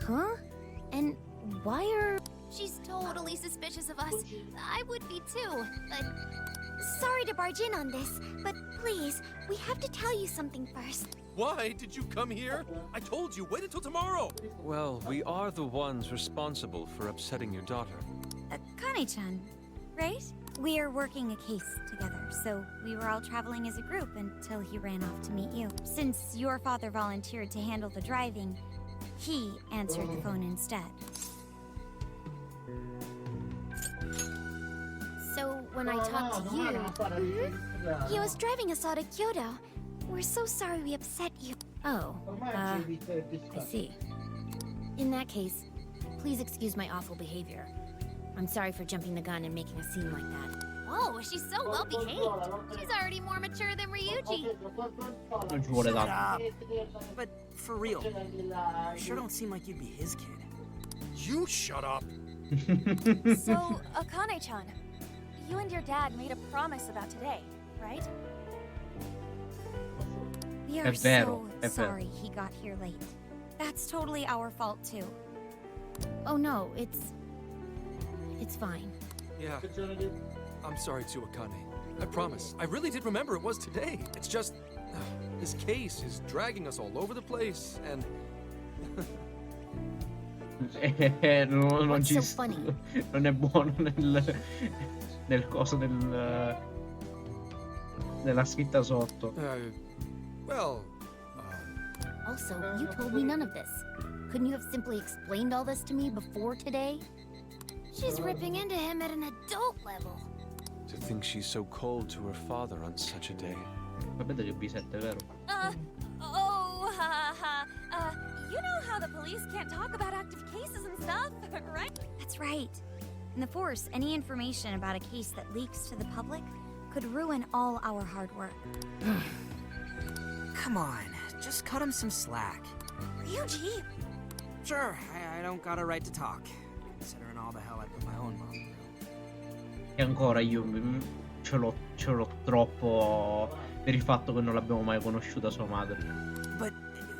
Huh? And why are... She's totally suspicious of us. I would be too, but... Sorry to barge in on this, but please, we have to tell you something first. Why did you come here? I told you, wait until tomorrow. Well, we are the ones responsible for upsetting your daughter. Kane-chan, right? We are working a case together, so we were all traveling as a group until he ran off to meet you. Since your father volunteered to handle the driving, he answered the phone instead. So, when I talked to you... He was driving us all to Kyoto. We're so sorry we upset you. Oh, I see. In that case, please excuse my awful behavior. I'm sorry for jumping the gun and making a scene like that. Whoa, she's so well behaved. She's already more mature than Ryuji. Non ci vuole tanto. But for real, you sure don't seem like you'd be his kid. You shut up. So, Akane-chan, you and your dad made a promise about today, right? We are so sorry he got here late. That's totally our fault too. Oh no, it's fine. Yeah. I'm sorry too, Akane. I promise. I really did remember it was today. It's just... this case is dragging us all over the place, and... non What's ci so sta- funny? Non è buono nel coso nella scritta sotto. Well... Also, you told me none of this. Couldn't you have simply explained all this to me before today? She's ripping into him at an adult level. To think she's so cold to her father on such a day. Sapete che B7 è vero? You know how the police can't talk about active cases and stuff, right? That's right. In the Force, any information about a case that leaks to the public could ruin all our hard work. Come on, just cut him some slack. Ryuji! Sure, I don't got a right to talk, considering all the hell I put my own mom through. E ancora io ce l'ho troppo per il fatto che non l'abbiamo mai conosciuta sua madre. But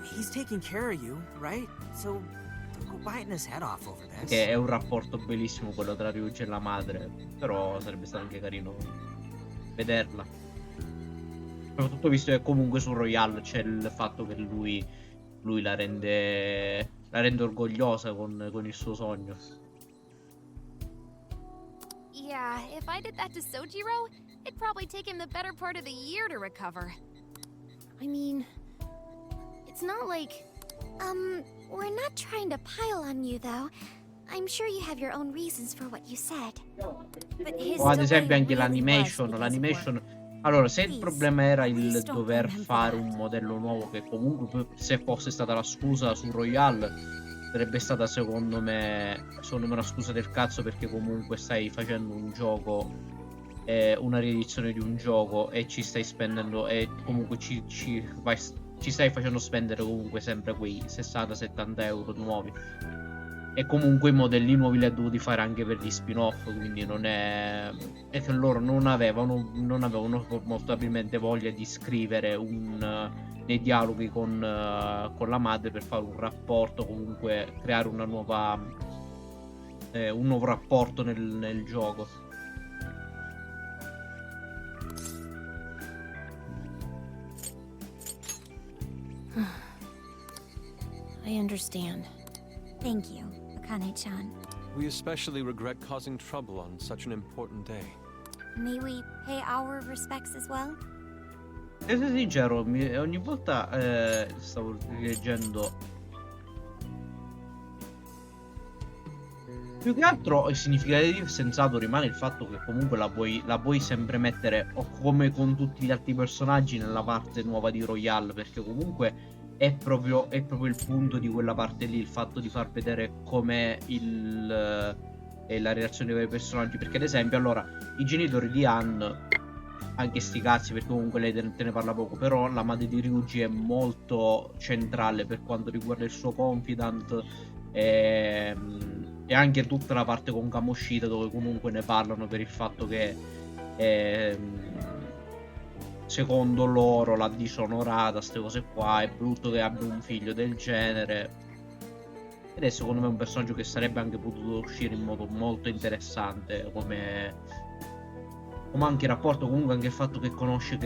he's taking care of you, right? So don't go biting his head off over this. Che è un rapporto bellissimo quello tra Ryuji e la madre, però sarebbe stato anche carino vederla. Soprattutto visto che comunque su Royale c'è il fatto che lui la rende orgogliosa con il suo sogno. Yeah, if I did that to Sojiro, it'd probably take him the better part of the year to recover. I mean, it's not like... We're not trying to pile on you, though. I'm sure you have your own reasons for what you said. But his O ad esempio delay anche really l'animation. was because of work. Allora, se il Please, problema era il please don't dover blame him fare for un that. modello nuovo, che comunque se fosse stata la scusa su Royale sarebbe stata secondo me una scusa del cazzo, perché comunque stai facendo un gioco, una riedizione di un gioco, e ci stai spendendo, e comunque ci stai facendo spendere comunque sempre quei 60-70 euro nuovi, e comunque i modelli nuovi li ha dovuti fare anche per gli spin-off, quindi non è che loro non avevano molto probabilmente voglia di scrivere dei dialoghi con la madre per fare un rapporto, comunque creare un nuovo rapporto nel gioco. I understand. Thank you, Akane-chan. We especially regret causing trouble on such an important day. May we pay our respects as well? essere sincero, ogni volta stavo leggendo. Più che altro il significativo e sensato rimane il fatto che comunque la puoi sempre mettere, o come con tutti gli altri personaggi, nella parte nuova di Royale, perché comunque è proprio il punto di quella parte lì, il fatto di far vedere com'è la relazione dei vari personaggi. Perché ad esempio, allora, i genitori di Anne, anche sti cazzi, perché comunque lei te ne parla poco, però la madre di Ryuji è molto centrale per quanto riguarda il suo confidant e anche tutta la parte con Kamoshida, dove comunque ne parlano per il fatto che secondo loro l'ha disonorata, ste cose qua, è brutto che abbia un figlio del genere. Ed è secondo me un personaggio che sarebbe anche potuto uscire in modo molto interessante, come anche il rapporto, comunque anche il fatto che conosce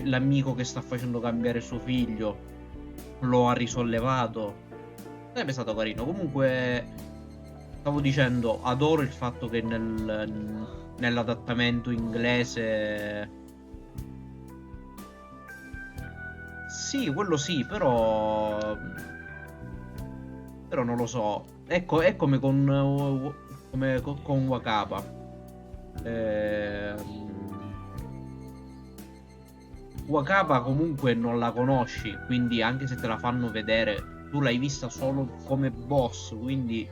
l'amico che sta facendo cambiare suo figlio, lo ha risollevato. Sarebbe stato carino. Comunque stavo dicendo, adoro il fatto che nell'adattamento inglese, sì, quello sì, però non lo so. Ecco, è come con Wakaba. Wakaba comunque non la conosci, quindi anche se te la fanno vedere, tu l'hai vista solo come boss, quindi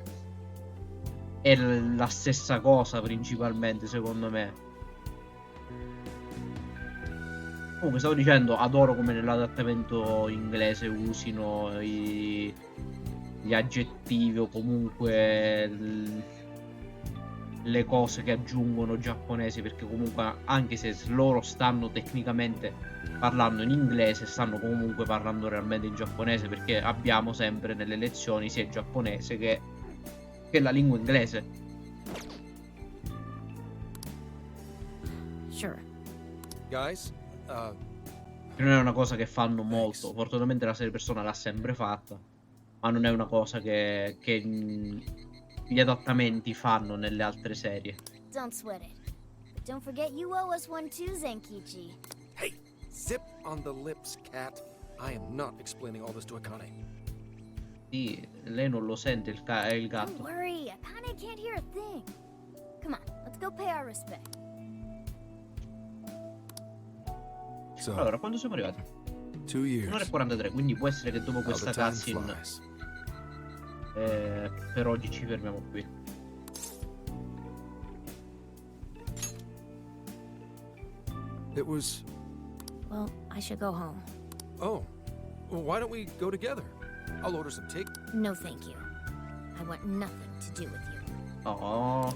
è la stessa cosa principalmente, secondo me. Comunque stavo dicendo, adoro come nell'adattamento inglese usino gli aggettivi o comunque le cose che aggiungono giapponesi, perché comunque anche se loro stanno tecnicamente parlando in inglese, stanno comunque parlando realmente in giapponese, perché abbiamo sempre nelle lezioni sia il giapponese che la lingua inglese. Sure. Guys, Non è una cosa che fanno molto. Fortunatamente la serie persona l'ha sempre fatta, ma non è una cosa che gli adattamenti fanno nelle altre serie. Don't sweat it. But don't forget you owe us one too, Zenkichi. hey, zip on the lips, cat. I am not explaining all this to Akane. Sì, lei non lo sente il Don't gatto. worry, Akane can't hear a thing. Come on, let's go pay our respect. So, Allora, quando siamo arrivati? 2 years. 1 ora e 43, quindi può essere che dopo How questa the time cutscene flies. per oggi ci fermiamo qui. It was. Well, I should go home. Oh, well, why don't we go together? I'll order some take. No, thank you. I want nothing to do with you. Oh,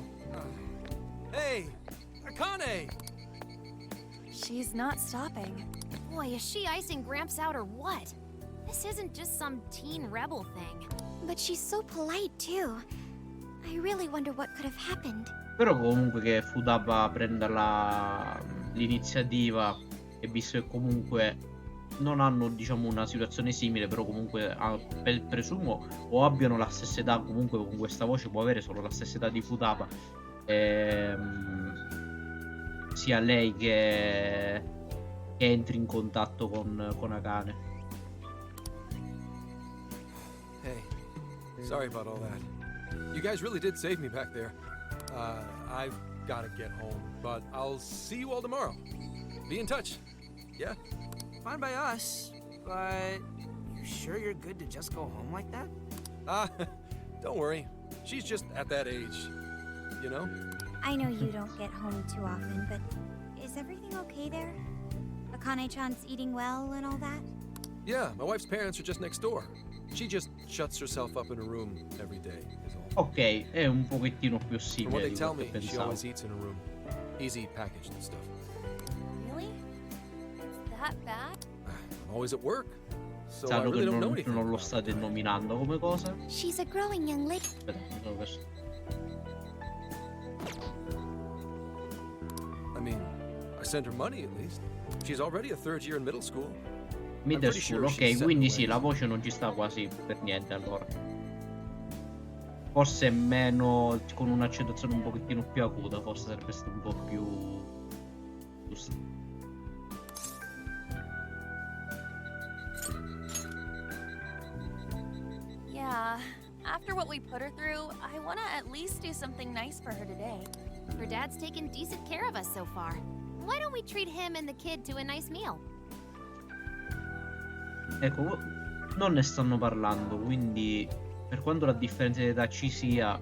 Hey, Akane! She's not stopping. Boy, is she icing Gramps out or what? This isn't just some teen rebel thing. But she's so polite, too. I really wonder what could have happened. però comunque che Futaba prenda l'iniziativa, e visto che comunque non hanno, diciamo, una situazione simile, però comunque presumo o abbiano la stessa età, comunque con questa voce può avere solo la stessa età di Futaba, sia lei che entri in contatto con Akane. Hey, sorry about all that. You guys really did save me back there. I've got to get home, but I'll see you all tomorrow. Be in touch. Yeah? Fine by us, but you sure you're good to just go home like that? Don't worry. She's just at that age, you know? I know you don't get home too often, but is everything okay there? Akane-chan's eating well and all that? Yeah, my wife's parents are just next door. She just shuts herself up in a room every day, is all. Ok, è un pochettino più From what simile they di tell quello che me, she pensavo. always eats in a room. Easy packaged and stuff. Really? It's that bad? I'm always at work, so I Sanno really che don't know anything. non lo about state it. nominando come cosa? She's a growing young lady. Aspetta, mi sono perso. I mean, I send her money at least. She's already a third year in middle school. Middle pretty school, sure she's ok, set quindi away. sì, la voce non ci sta quasi per niente allora. Forse meno, con un'accentuazione un pochettino più acuta, forse sarebbe stato un po' più giusto. After what we put her through, I want to at least do something nice for her today. Her dad's taken decent care of us so far. Why don't we treat him and the kid to a nice meal? Ecco, non ne stanno parlando, quindi per quanto la differenza di età ci sia,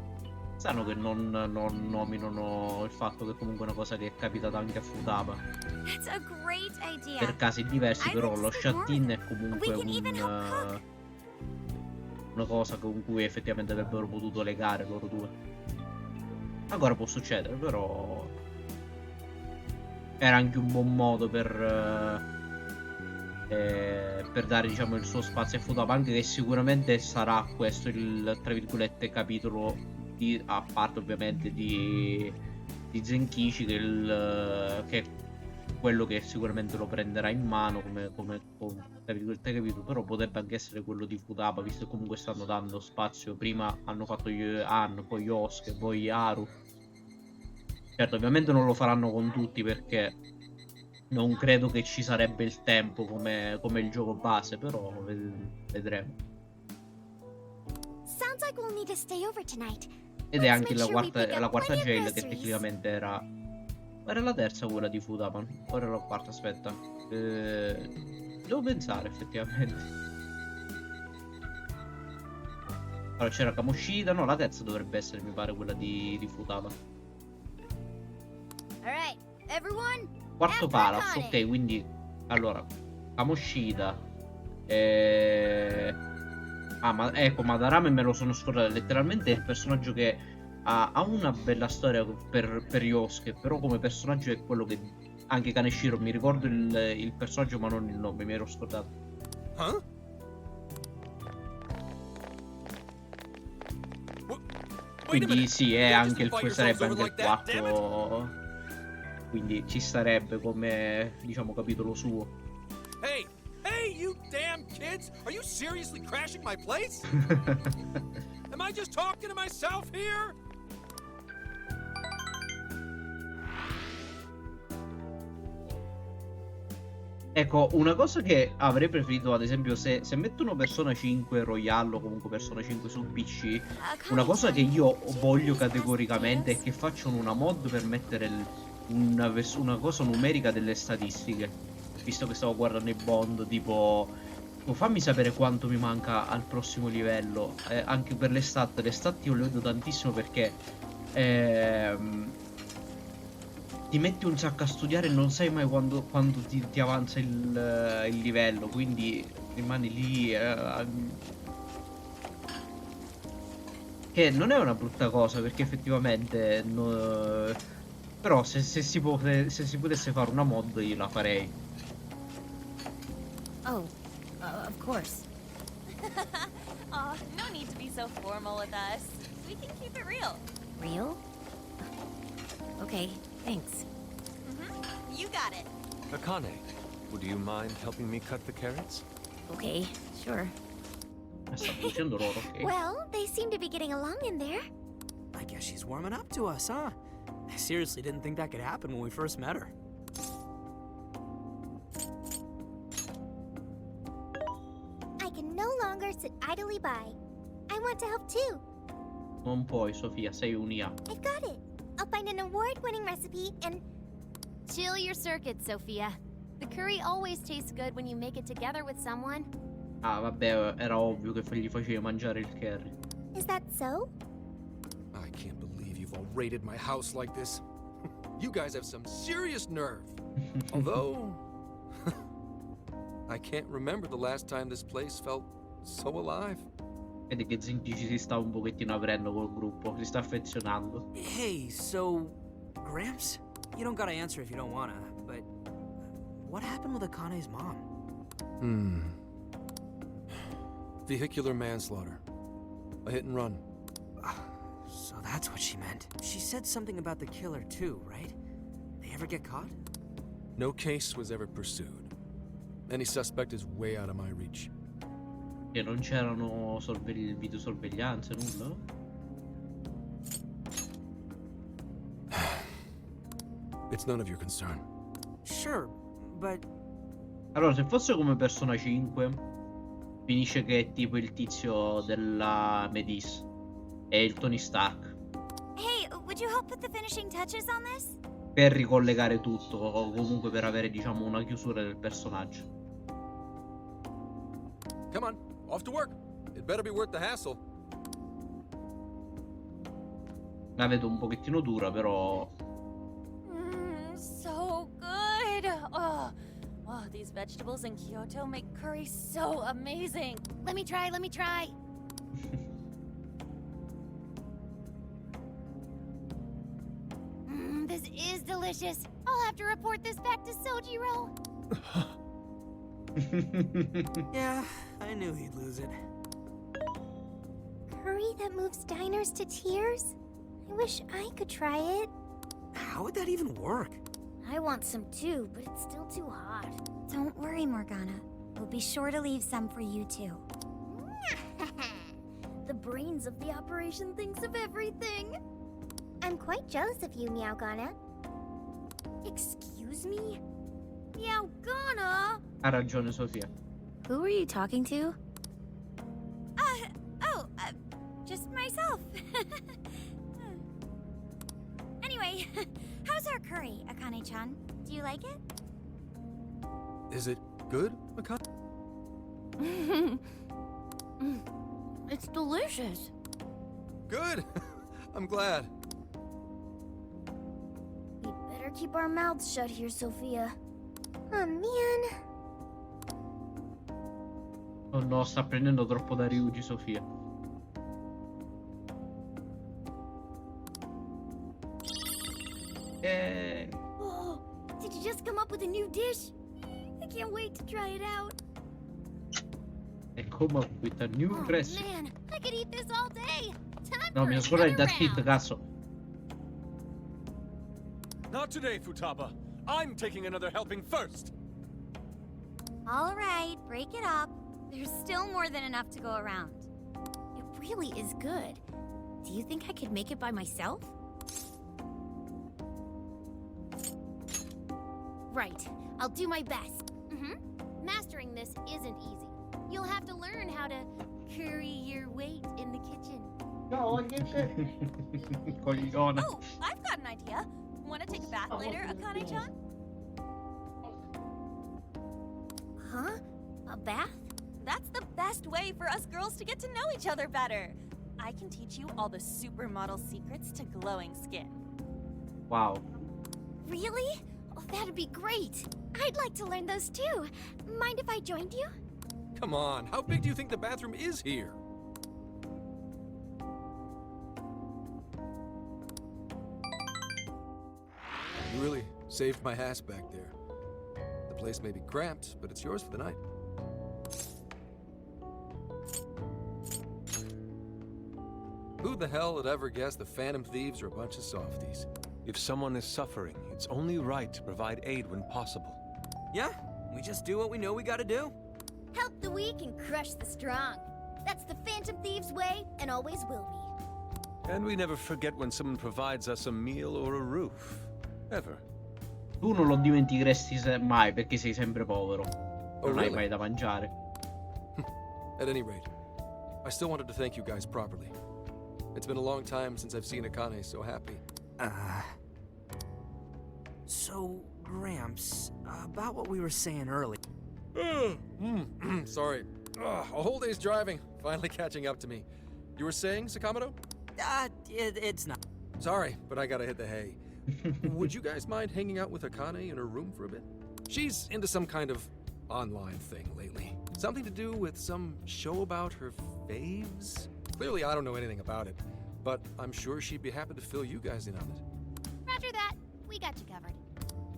sanno che non nominano il fatto che comunque è una cosa che è capitata anche a Futaba. That's a great idea. Per casi diversi, però lo shut-in è comunque una cosa con cui effettivamente avrebbero potuto legare loro due. Ancora può succedere, però era anche un buon modo per dare, diciamo, il suo spazio a Futaba, anche che sicuramente sarà questo il, tra virgolette, capitolo a parte ovviamente di Zenkichi, che è quello che sicuramente lo prenderà in mano come tra virgolette capito, però potrebbe anche essere quello di Futaba, visto che comunque stanno dando spazio. Prima hanno fatto hanno, poi Yosuke, poi Haru. Certo, ovviamente non lo faranno con tutti, perché non credo che ci sarebbe il tempo come il gioco base, però vedremo. Sounds like we'll need to stay over tonight. Ed è anche la quarta jail, che tecnicamente era la terza quella di Futaba. Ora la quarta, aspetta. Devo pensare effettivamente. Allora c'era Kamoshida, no, la terza dovrebbe essere, mi pare, quella di Futaba. Alright, everyone. Quarto Palace, ok, quindi allora Kamoshida, ma ecco, Madarame me lo sono scordato. Letteralmente è il personaggio che ha una bella storia per Yosuke, però come personaggio è quello che anche Kaneshiro, mi ricordo il personaggio ma non il nome, mi ero scordato. Quindi sì, è anche sarebbe anche il quarto, quindi ci starebbe come, diciamo, capitolo suo. Hey, you damn kids! Are you seriously crashing my place? Am I just talking to myself here? Ecco, una cosa che avrei preferito, ad esempio, se mettono Persona 5 Royale o comunque Persona 5 su PC, una cosa che io voglio categoricamente è che facciano una mod per mettere una cosa numerica delle statistiche. Visto che stavo guardando i Bond, tipo, fammi sapere quanto mi manca al prossimo livello, anche per le stat io le vedo tantissimo, perché ti metti un sacco a studiare e non sai mai quando ti avanza il livello, quindi rimani lì, che non è una brutta cosa, perché effettivamente però se si potesse fare una mod io la farei. Oh, of course. Oh, no need to be so formal with us. We can keep it real. Real? Okay, thanks. You got it. Akane, would you mind helping me cut the carrots? Okay, sure. Sta facendo loro, ok. Well, they seem to be getting along in there. I guess she's warming up to us, huh? I seriously didn't think that could happen when we first met her. I can no longer sit idly by. I want to help too. Non puoi, Sofia, sei un'IA. I've got it. I'll find an award-winning recipe and... Chill your circuits, Sophia. The curry always tastes good when you make it together with someone. Ah, vabbè, era ovvio che gli facevi mangiare il curry. Is that so? I can't believe you've all raided my house like this. You guys have some serious nerve. Although, I can't remember the last time this place felt so alive. Vedi che Zenkichi si sta un pochettino aprendo col gruppo, si sta affezionando. Hey, so, Gramps? You don't gotta answer if you don't wanna, but what happened with Akane's mom? Vehicular manslaughter. A hit and run. So that's what she meant. She said something about the killer too, right? They ever get caught? No case was ever pursued. Any suspect is way out of my reach. E non c'erano videosorveglianze, nulla? It's none of your concern. Sure, but... Allora, se fosse come Persona 5, Finisce che è tipo il tizio della Medis. È il Tony Stark. Hey, would you help put the finishing touches on this? Per ricollegare tutto, o comunque per avere, diciamo, una chiusura del personaggio. Come on, off to work. It better be worth the hassle. La vedo un pochettino dura, però... So good. Oh, these vegetables in Kyoto make curry so amazing. Let me try, let me try. This is delicious. I'll have to report this back to Sojiro. Yeah, I knew he'd lose it. Curry that moves diners to tears? I wish I could try it. How would that even work? I want some too, but it's still too hot. Don't worry, Morgana. We'll be sure to leave some for you too. The brains of the operation thinks of everything. I'm quite jealous of you, Meowgana. Excuse me? Meowgana? Ha ragione, Sofia. Who are you talking to? Just myself. Anyway, how's our curry, Akane-chan? Do you like it? Is it good, Akane? It's delicious. Good. I'm glad. We better keep our mouths shut here, Sophia. Oh man. Oh no, sta prendendo troppo da Ryuji, Sofia. Oh, did you just come up with a new dish? I can't wait to try it out. E come up with a new dress. Man, I could eat this all day. Time No, for mi scorda il another that hit, round. cazzo. Not today, Futaba. I'm taking another helping first. All right, break it up. There's still more than enough to go around. It really is good. Do you think I could make it by myself? Right, I'll do my best. Mastering this isn't easy. You'll have to learn how to carry your weight in the kitchen. Coglione. Oh, I've got an idea. Want to take a bath later, Akane-chan? Huh? A bath? That's the best way for us girls to get to know each other better. I can teach you all the supermodel secrets to glowing skin. Wow. Really? Oh, that'd be great. I'd like to learn those too. Mind if I joined you? Come on, how big do you think the bathroom is here? You really saved my ass back there. The place may be cramped, but it's yours for the night. Who the hell would ever guess the Phantom Thieves are a bunch of softies? If someone is suffering, it's only right to provide aid when possible. Yeah, we just do what we know we gotta do. Help the weak and crush the strong. That's the Phantom Thieves' way, and always will be. And we never forget when someone provides us a meal or a roof. Ever. Tu non lo dimenticheresti mai perché sei sempre povero. Oh, Non hai really? mai da mangiare. At any rate, I still wanted to thank you guys properly. It's been a long time since I've seen Akane so happy. So, Gramps, about what we were saying earlier. Sorry. A whole day's driving, finally catching up to me. You were saying, Sakamoto? It's not. Sorry, but I gotta hit the hay. Would you guys mind hanging out with Akane in her room for a bit? She's into some kind of online thing lately. Something to do with some show about her faves? Clearly, I don't know anything about it, but I'm sure she'd be happy to fill you guys in on it. Roger that. We got you covered.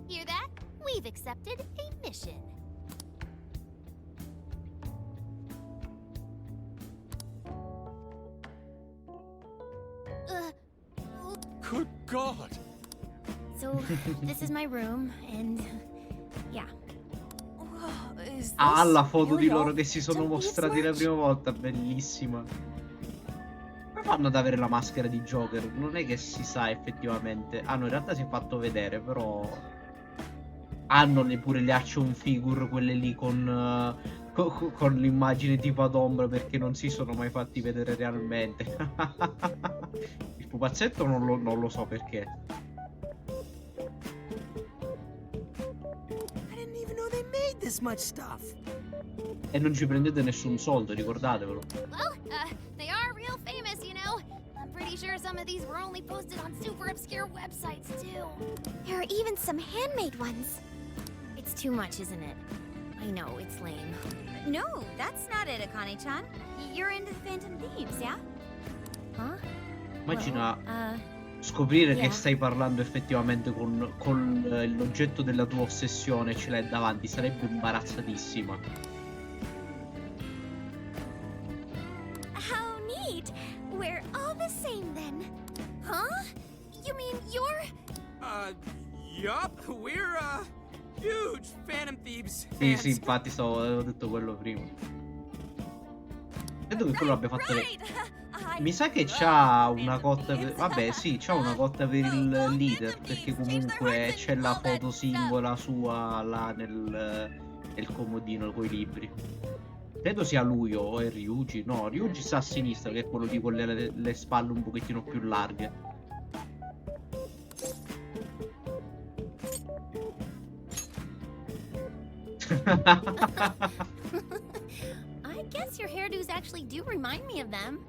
Hear that? We've accepted a mission. Good God! So, this is my room, and yeah. Ah, la foto di really loro all che si sono Don't be mostrati la smart. prima volta, bellissima. Come fanno ad avere la maschera di Joker? Non è che si sa effettivamente. Ah no, in realtà si è fatto vedere, però... Hanno pure le action figure, quelle lì con con l'immagine tipo ad ombra perché non si sono mai fatti vedere realmente. Il pupazzetto non lo so perché. I didn't even know they made this much stuff. E non ci prendete nessun soldo, ricordatevelo. Well, they are real famous, you know. I'm pretty sure some of these were only posted on super obscure websites, too. There are even some handmade ones. It's too much, isn't it? I know, it's lame. No, that's not it, Akane-chan. You're into the Phantom Thieves, yeah? Huh? Immagina Well, scoprire che yeah. stai parlando effettivamente con l'oggetto della tua ossessione e ce l'hai davanti, sarebbe imbarazzatissima. How neat! We're all the same then. Huh? You mean you're... Yup, we're, huge Phantom Thieves Sì, fans. sì, infatti avevo detto quello prima. Credo che quello abbia fatto Mi sa che c'ha una cotta vabbè, sì, c'ha una cotta per il leader, perché comunque c'è la foto singola sua là nel comodino coi libri. Credo sia lui o è Ryuji. No, Ryuji sta a sinistra, che è quello di con le spalle un pochettino più larghe. I guess your hairdos actually do remind me of them.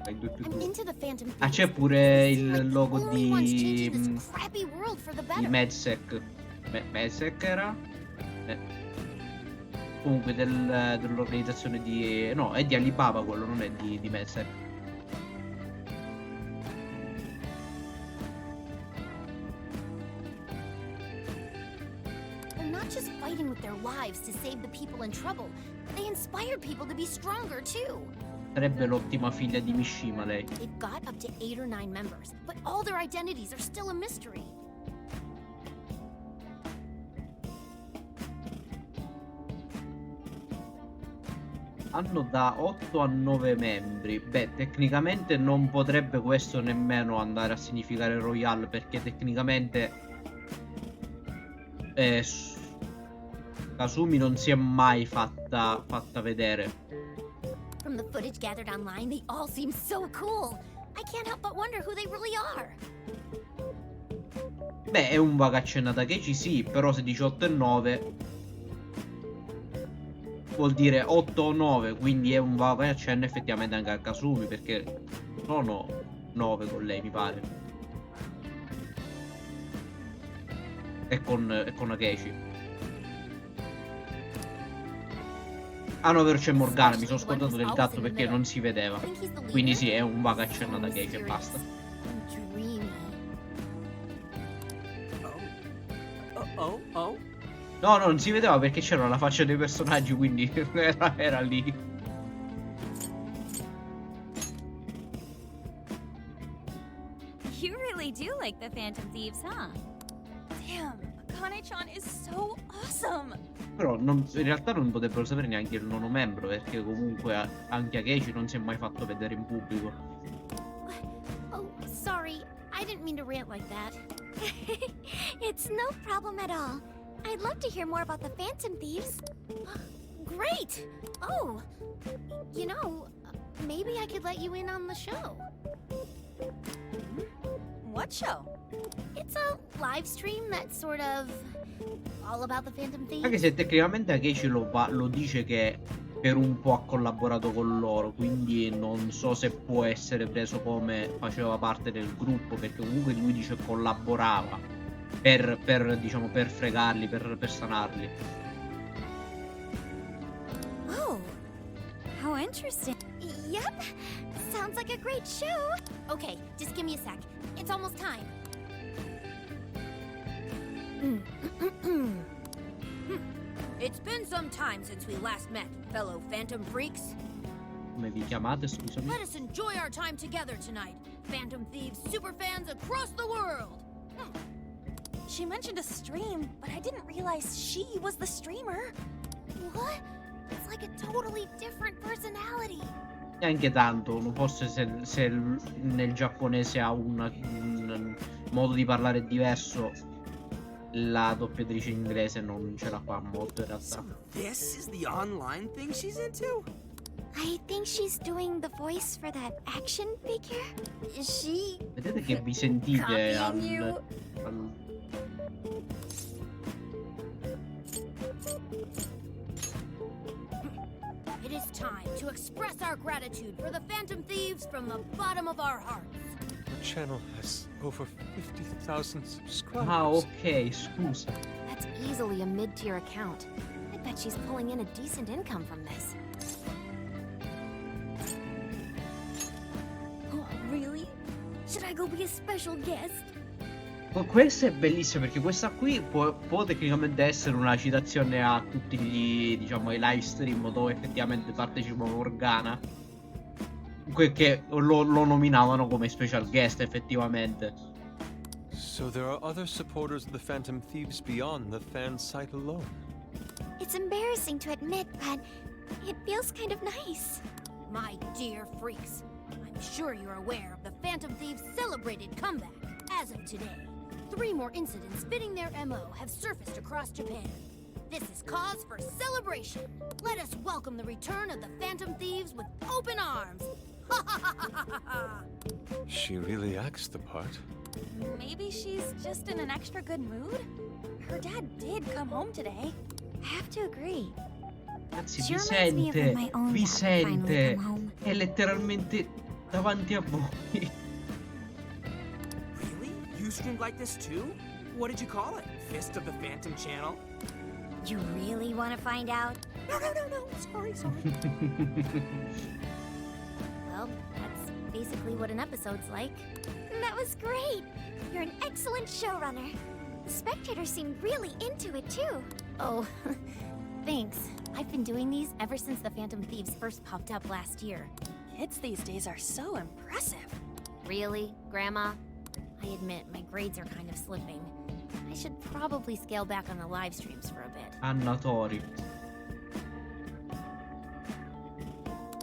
I'm into the Phantom Thieves. Ah, c'è pure They seem like il the logo only ones di changing this crappy world for the di better. Medsec. Medsec era? Comunque dell'organizzazione di... No, è di Alibaba quello, non è di Medsec. They're not just fighting with their lives to save the people in trouble. They inspire people to be stronger too. Sarebbe l'ottima figlia di Mishima lei. They've got up to 8 or 9 members, but all their identities are still a mystery. Hanno da 8 a 9 membri. Beh, tecnicamente non potrebbe questo nemmeno andare a significare Royale, perché tecnicamente Kasumi non si è mai fatta vedere. From the footage gathered online, they all seem so cool. I can't help but wonder who they really are. Beh, è un vaga accennata che ci sì, però se 18 e 9 vuol dire 8 o 9, quindi è un vago accenno effettivamente anche a Kasumi, perché sono 9 con lei, mi pare. E con Akechi. Ah no, vero, c'è Morgana, mi sono scordato del gatto perché non si vedeva. Quindi sì, è un vago accenno da Akechi e basta. Dreamy. Oh. No, non si vedeva perché c'era la faccia dei personaggi, quindi era lì. You really do like the Phantom Thieves, huh? Damn, Akane-chan is so awesome! Però in realtà non potrebbero sapere neanche il nono membro, perché comunque anche Akechi non si è mai fatto vedere in pubblico. Oh, sorry. I didn't mean to rant like that. It's no problem at all. I'd love to hear more about the Phantom Thieves. Great! Oh, you know, maybe I could let you in on the show. What show? It's a live stream that's sort of all about the Phantom Thieves. Anche se tecnicamente Akechi lo dice che per un po' ha collaborato con loro, quindi non so se può essere preso come faceva parte del gruppo, perché comunque lui dice collaborava diciamo per fregarli, per sanarli. Oh, how interesting. Yep, sounds like a great show. Okay, just give me a sec. It's almost time. It's been some time since we last met, fellow Phantom Freaks. Come vi chiamate, scusami? Let us enjoy our time together tonight, Phantom Thieves superfans across the world. She mentioned a stream, but I didn't realize she was the streamer. What? It's like a totally different personality. Neanche tanto, forse se nel giapponese ha un modo di parlare diverso, la doppiatrice inglese non ce la fa molto in realtà. So this is the online thing she's into? I think she's doing the voice for that action figure. Is she Vedete che vi sentite copying you? It is time to express our gratitude for the Phantom Thieves from the bottom of our hearts. The channel has over 50,000 subscribers. Ah, ok, scusa. That's easily a mid-tier account. I bet she's pulling in a decent income from this. Oh, really? Should I go be a special guest? Questa è bellissima perché questa qui può tecnicamente essere una citazione a tutti gli, diciamo, i live stream dove effettivamente partecipa Morgana, che lo nominavano come special guest effettivamente. So there are other supporters of the Phantom Thieves beyond the fan site alone. It's embarrassing to admit, but it feels kind of nice. My dear freaks, I'm sure you're aware of the Phantom Thieves' celebrated comeback. As of today, 3 more incidents fitting their MO have surfaced across Japan. This is cause for celebration. Let us welcome the return of the Phantom Thieves with open arms. Ha ha ha ha ha ha! She really acts the part. Maybe she's just in an extra good mood? Her dad did come home today. I have to agree. Ragazzi, She vi reminds me of when sente, my own vi dad finally sente, come home. è letteralmente davanti a voi. Really? You streamed like this too? What did you call it? Fist of the Phantom channel? You really want to find out? No. Sorry. Well, that's basically what an episode's like. That was great. You're an excellent showrunner. The spectators seem really into it too. Oh, thanks. I've been doing these ever since the Phantom Thieves first popped up last year. Kids these days are so impressive. Really, Grandma? I admit my grades are kind of slipping. I should probably scale back on the live streams for a bit. Annatori.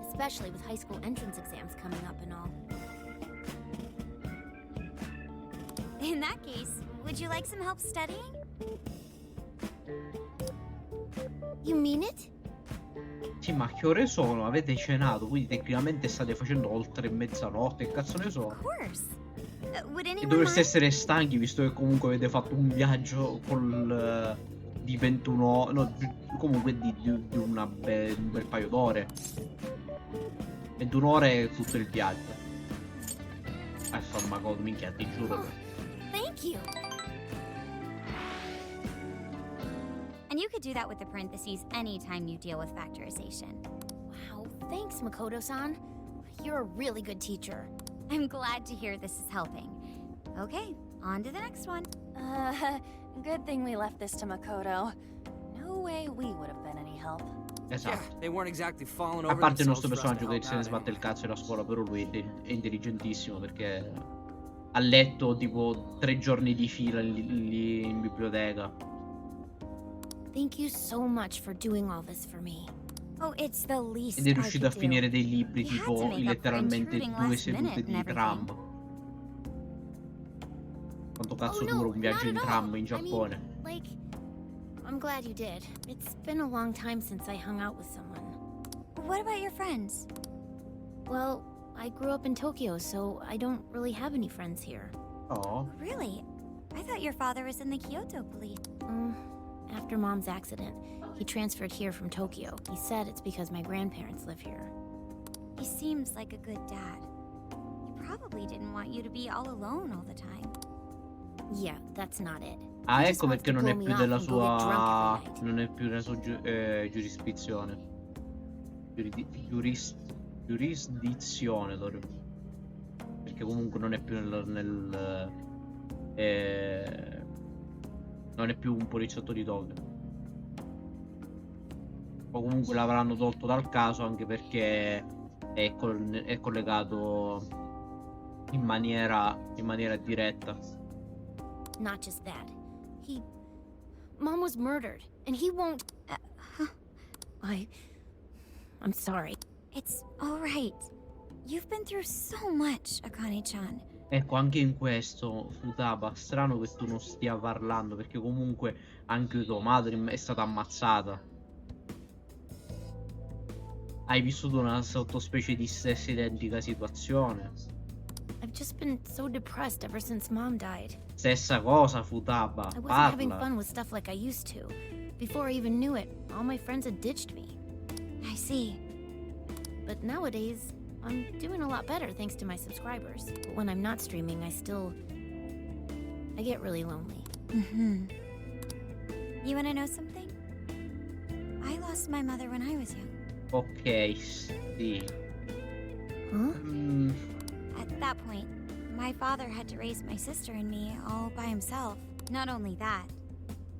Especially with high school entrance exams coming up and all. In that case, would you like some help studying? You mean it? Sì, ma che ore sono? Avete cenato, quindi tecnicamente state facendo oltre mezzanotte, che cazzo ne so? Of course. Would E anyone dovreste mind? essere stanchi visto che comunque avete fatto un viaggio di 21, no, comunque di un bel paio d'ore. 21 ore è tutto il viaggio. Insomma, minchia, ti giuro. Thank you. And you could do that with the parentheses anytime you deal with factorization. Wow, thanks, Makoto-san. You're a really good teacher. I'm glad to hear this is helping. Okay, on to the next one. Good thing we left this to Makoto. No way we would have been any help. Esatto. Yeah, they weren't exactly falling A over parte il themselves nostro for us to personaggio che help se ne out sbatte il anyway. cazzo della scuola, però lui è intelligentissimo perché ha letto tipo 3 giorni di fila lì in biblioteca. Thank you so much for doing all this for me. Oh, it's the least Ed è I riuscito a could do. finire dei libri You had to tipo make up for letteralmente intruding 2 last minute sedute and di everything. tram. Quanto cazzo Oh, no, dura un viaggio in not at tram all. in I mean, Giappone? like, I'm glad you did. It's been a long time since I hung out with someone. What about your friends? Well, I grew up in Tokyo, so I don't really have any friends here. Oh. Really? I thought your father was in the Kyoto police. After Mom's accident, he transferred here from Tokyo. He said it's because my grandparents live here. He seems like a good dad. He probably didn't want you to be all alone all the time. Yeah, that's not it. Ah, He just ecco wants perché to non è blow me più off della and go get drunk sua. every night. Non è più nella sua giurisdizione. Giurisdizione perché comunque non è più non è più un poliziotto di Tokyo. O comunque l'avranno tolto dal caso anche perché è collegato in maniera diretta. Not just that. Mom was murdered, and he won't. I'm sorry. It's all right. You've been through so much, Akane-chan. Ecco, anche in questo, Futaba, strano che tu non stia parlando, perché comunque anche tua madre è stata ammazzata. Hai vissuto una sottospecie di stessa identica situazione. I've just been so depressed ever since Mom died. Stessa cosa, Futaba, I wasn't having parla. fun with stuff like I used to. Before I even knew it, all my friends had ditched me. I see. But nowadays, I'm doing a lot better thanks to my subscribers. But when I'm not streaming, I get really lonely. Mm-hmm. You wanna know something? I lost my mother when I was young. Ok, sì. Huh? At that point, my father had to raise my sister and me all by himself. Not only that,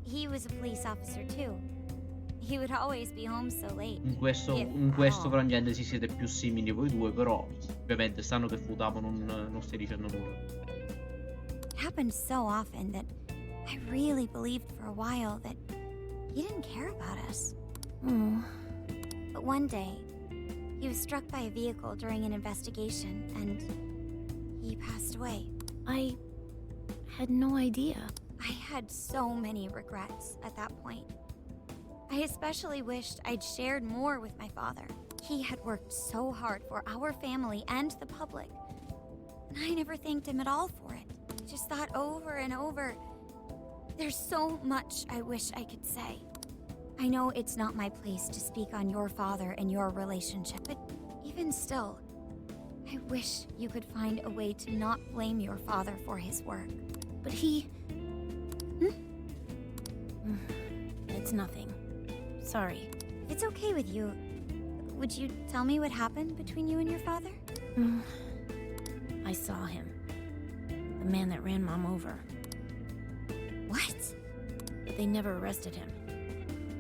he was a police officer too. He would always be home so late. In questo frangente si siete più simili voi due, però ovviamente sanno che Futaba non stai dicendo nulla. It happened so often that I really believed for a while that he didn't care about us. Oh. But one day, he was struck by a vehicle during an investigation and he passed away. I had no idea. I had so many regrets at that point. I especially wished I'd shared more with my father. He had worked so hard for our family and the public, and I never thanked him at all for it. I just thought over and over, there's so much I wish I could say. I know it's not my place to speak on your father and your relationship, but even still, I wish you could find a way to not blame your father for his work. But he... It's nothing. Sorry. It's okay with you. Would you tell me what happened between you and your father? I saw him. The man that ran Mom over. What? But they never arrested him.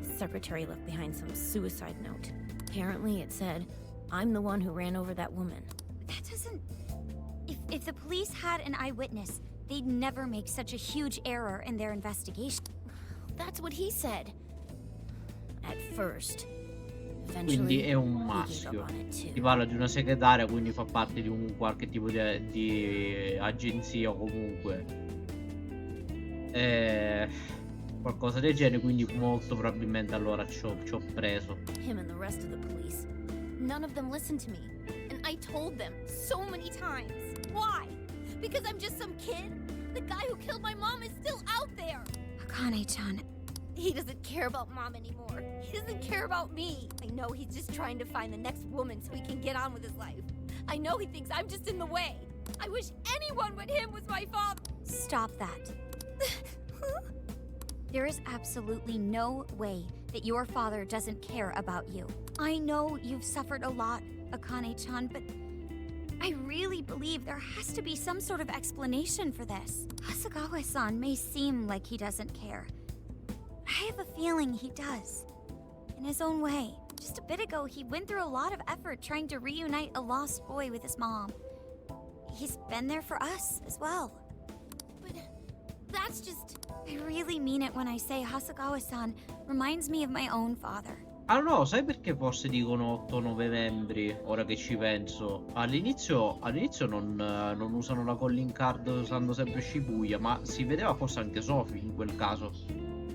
His secretary left behind some suicide note. Apparently it said, "I'm the one who ran over that woman." That doesn't... If the police had an eyewitness, they'd never make such a huge error in their investigation. That's what he said. At first. Quindi Eventually, è un he gave maschio. up on it too. Si parla di una segretaria, quindi fa parte di un qualche tipo di agenzia o comunque qualcosa del genere, quindi molto probabilmente allora ci ho preso. Him and the rest of the police. None of them listened to me. And I told them so many times. Why? Because I'm just some kid? The guy who killed my mom is still out there. Akane-chan, He doesn't care about Mom anymore. He doesn't care about me. I know he's just trying to find the next woman so he can get on with his life. I know he thinks I'm just in the way. I wish anyone but him was my father. stop that. There is absolutely no way that your father doesn't care about you. I know you've suffered a lot, Akane-chan, but I really believe there has to be some sort of explanation for this. Hasegawa-san may seem like he doesn't care. I have a feeling he does. In his own way. Just a bit ago, he went through a lot of effort trying to reunite a lost boy with his mom. He's been there for us as well. But that's just... I really mean it when I say Hasegawa-san reminds me of my own father. Ah no, sai perché forse dicono 8-9 membri, ora che ci penso? All'inizio non usano la calling card usando sempre Shibuya, ma si vedeva forse anche Sophie in quel caso.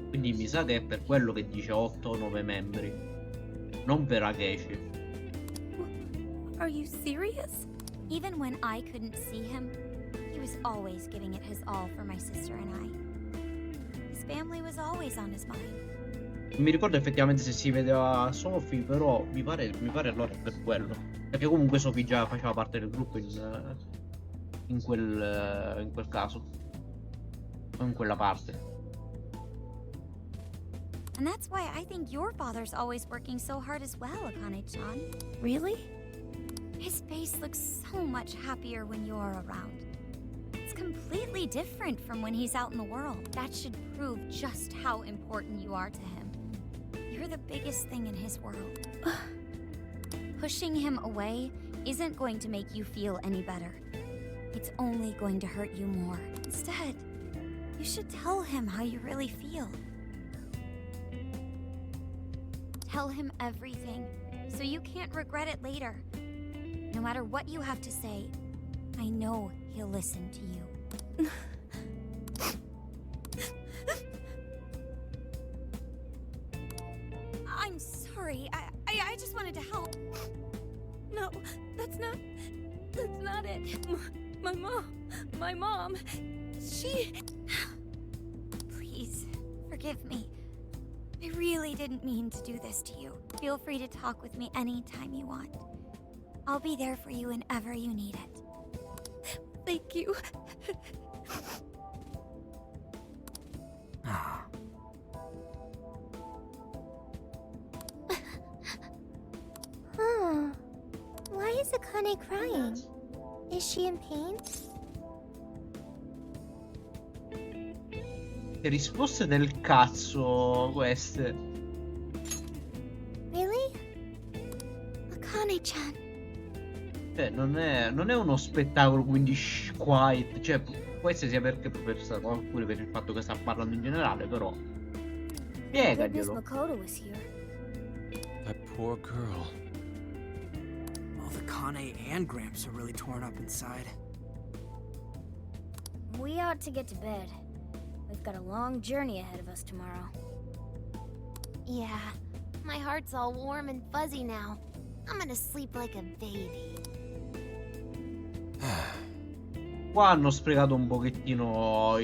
Quindi mi sa che è per quello che dice 8-9 membri, non per Akechi. Are you serious? Even when I couldn't see him, he was always giving it his all for my sister and I. His family was always on his mind. Non mi ricordo effettivamente se si vedeva Sophie, però mi pare allora è per quello. Perché comunque Sophie già faceva parte del gruppo in quel caso. O in quella parte. And that's why I think your father's always working so hard as well, Akane-chan. Really? His face looks so much happier when you're around. It's completely different from when he's out in the world. That should prove just how important you are to him. You're the biggest thing in his world. Pushing him away isn't going to make you feel any better. It's only going to hurt you more. Instead, you should tell him how you really feel. Tell him everything, so you can't regret it later. No matter what you have to say, I know he'll listen to you. I'm sorry. I just wanted to help. No, that's not it. My mom, she... Please, forgive me. I really didn't mean to do this to you. Feel free to talk with me anytime you want. I'll be there for you whenever you need it. Thank you. Huh. Why is Akane crying? Is she in pain? Che risposte del cazzo queste. Really? Akane-chan. Cioè, non è uno spettacolo, quindi shh, quiet. Cioè, può essere sia perché per questa cosa, oppure per il fatto che sta parlando in generale, però. Goodness Spiegaglielo. Makoto was here. That poor girl. Well, the Kane and Gramps are really torn up inside. We ought to get to bed. We've got a long journey ahead of us tomorrow. Yeah, my heart's all warm and fuzzy now. I'm gonna sleep like a baby. Qua hanno sprecato un pochettino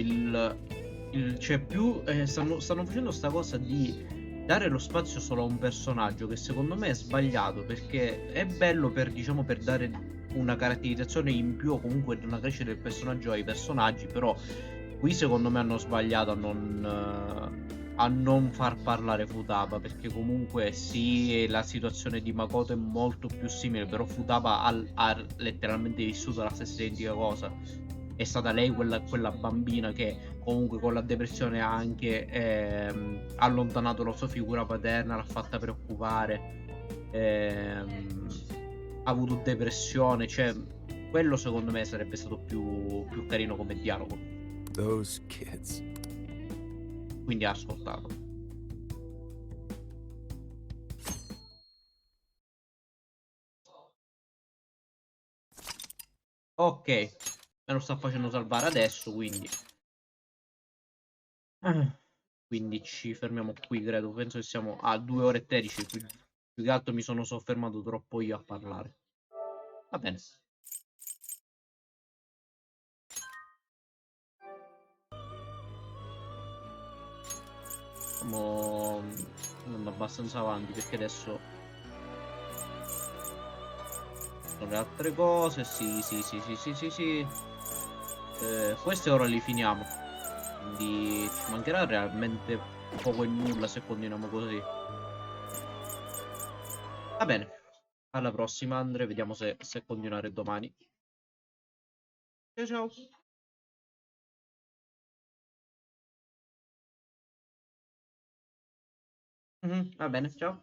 cioè più stanno facendo sta cosa di dare lo spazio solo a un personaggio, che secondo me è sbagliato, perché è bello per, diciamo, per dare una caratterizzazione in più o comunque una crescita del personaggio ai personaggi, però qui secondo me hanno sbagliato a non far parlare Futaba, perché comunque sì, la situazione di Makoto è molto più simile, però Futaba ha letteralmente vissuto la stessa identica cosa. È stata lei quella bambina che comunque con la depressione ha anche allontanato la sua figura paterna, l'ha fatta preoccupare, ha avuto depressione, cioè quello secondo me sarebbe stato più carino come dialogo. Those kids. Quindi ha ascoltato. Ok, me lo sta facendo salvare adesso, quindi ci fermiamo qui, credo. Penso che siamo a 2 ore e 13, quindi più che altro mi sono soffermato troppo io a parlare. Va bene. Stiamo andando abbastanza avanti, perché adesso sono le altre cose. Sì. Questi ora li finiamo, quindi ci mancherà realmente poco e nulla se continuiamo così. Va bene, alla prossima Andre, vediamo se continuare domani. Ciao. Va bene, ciao.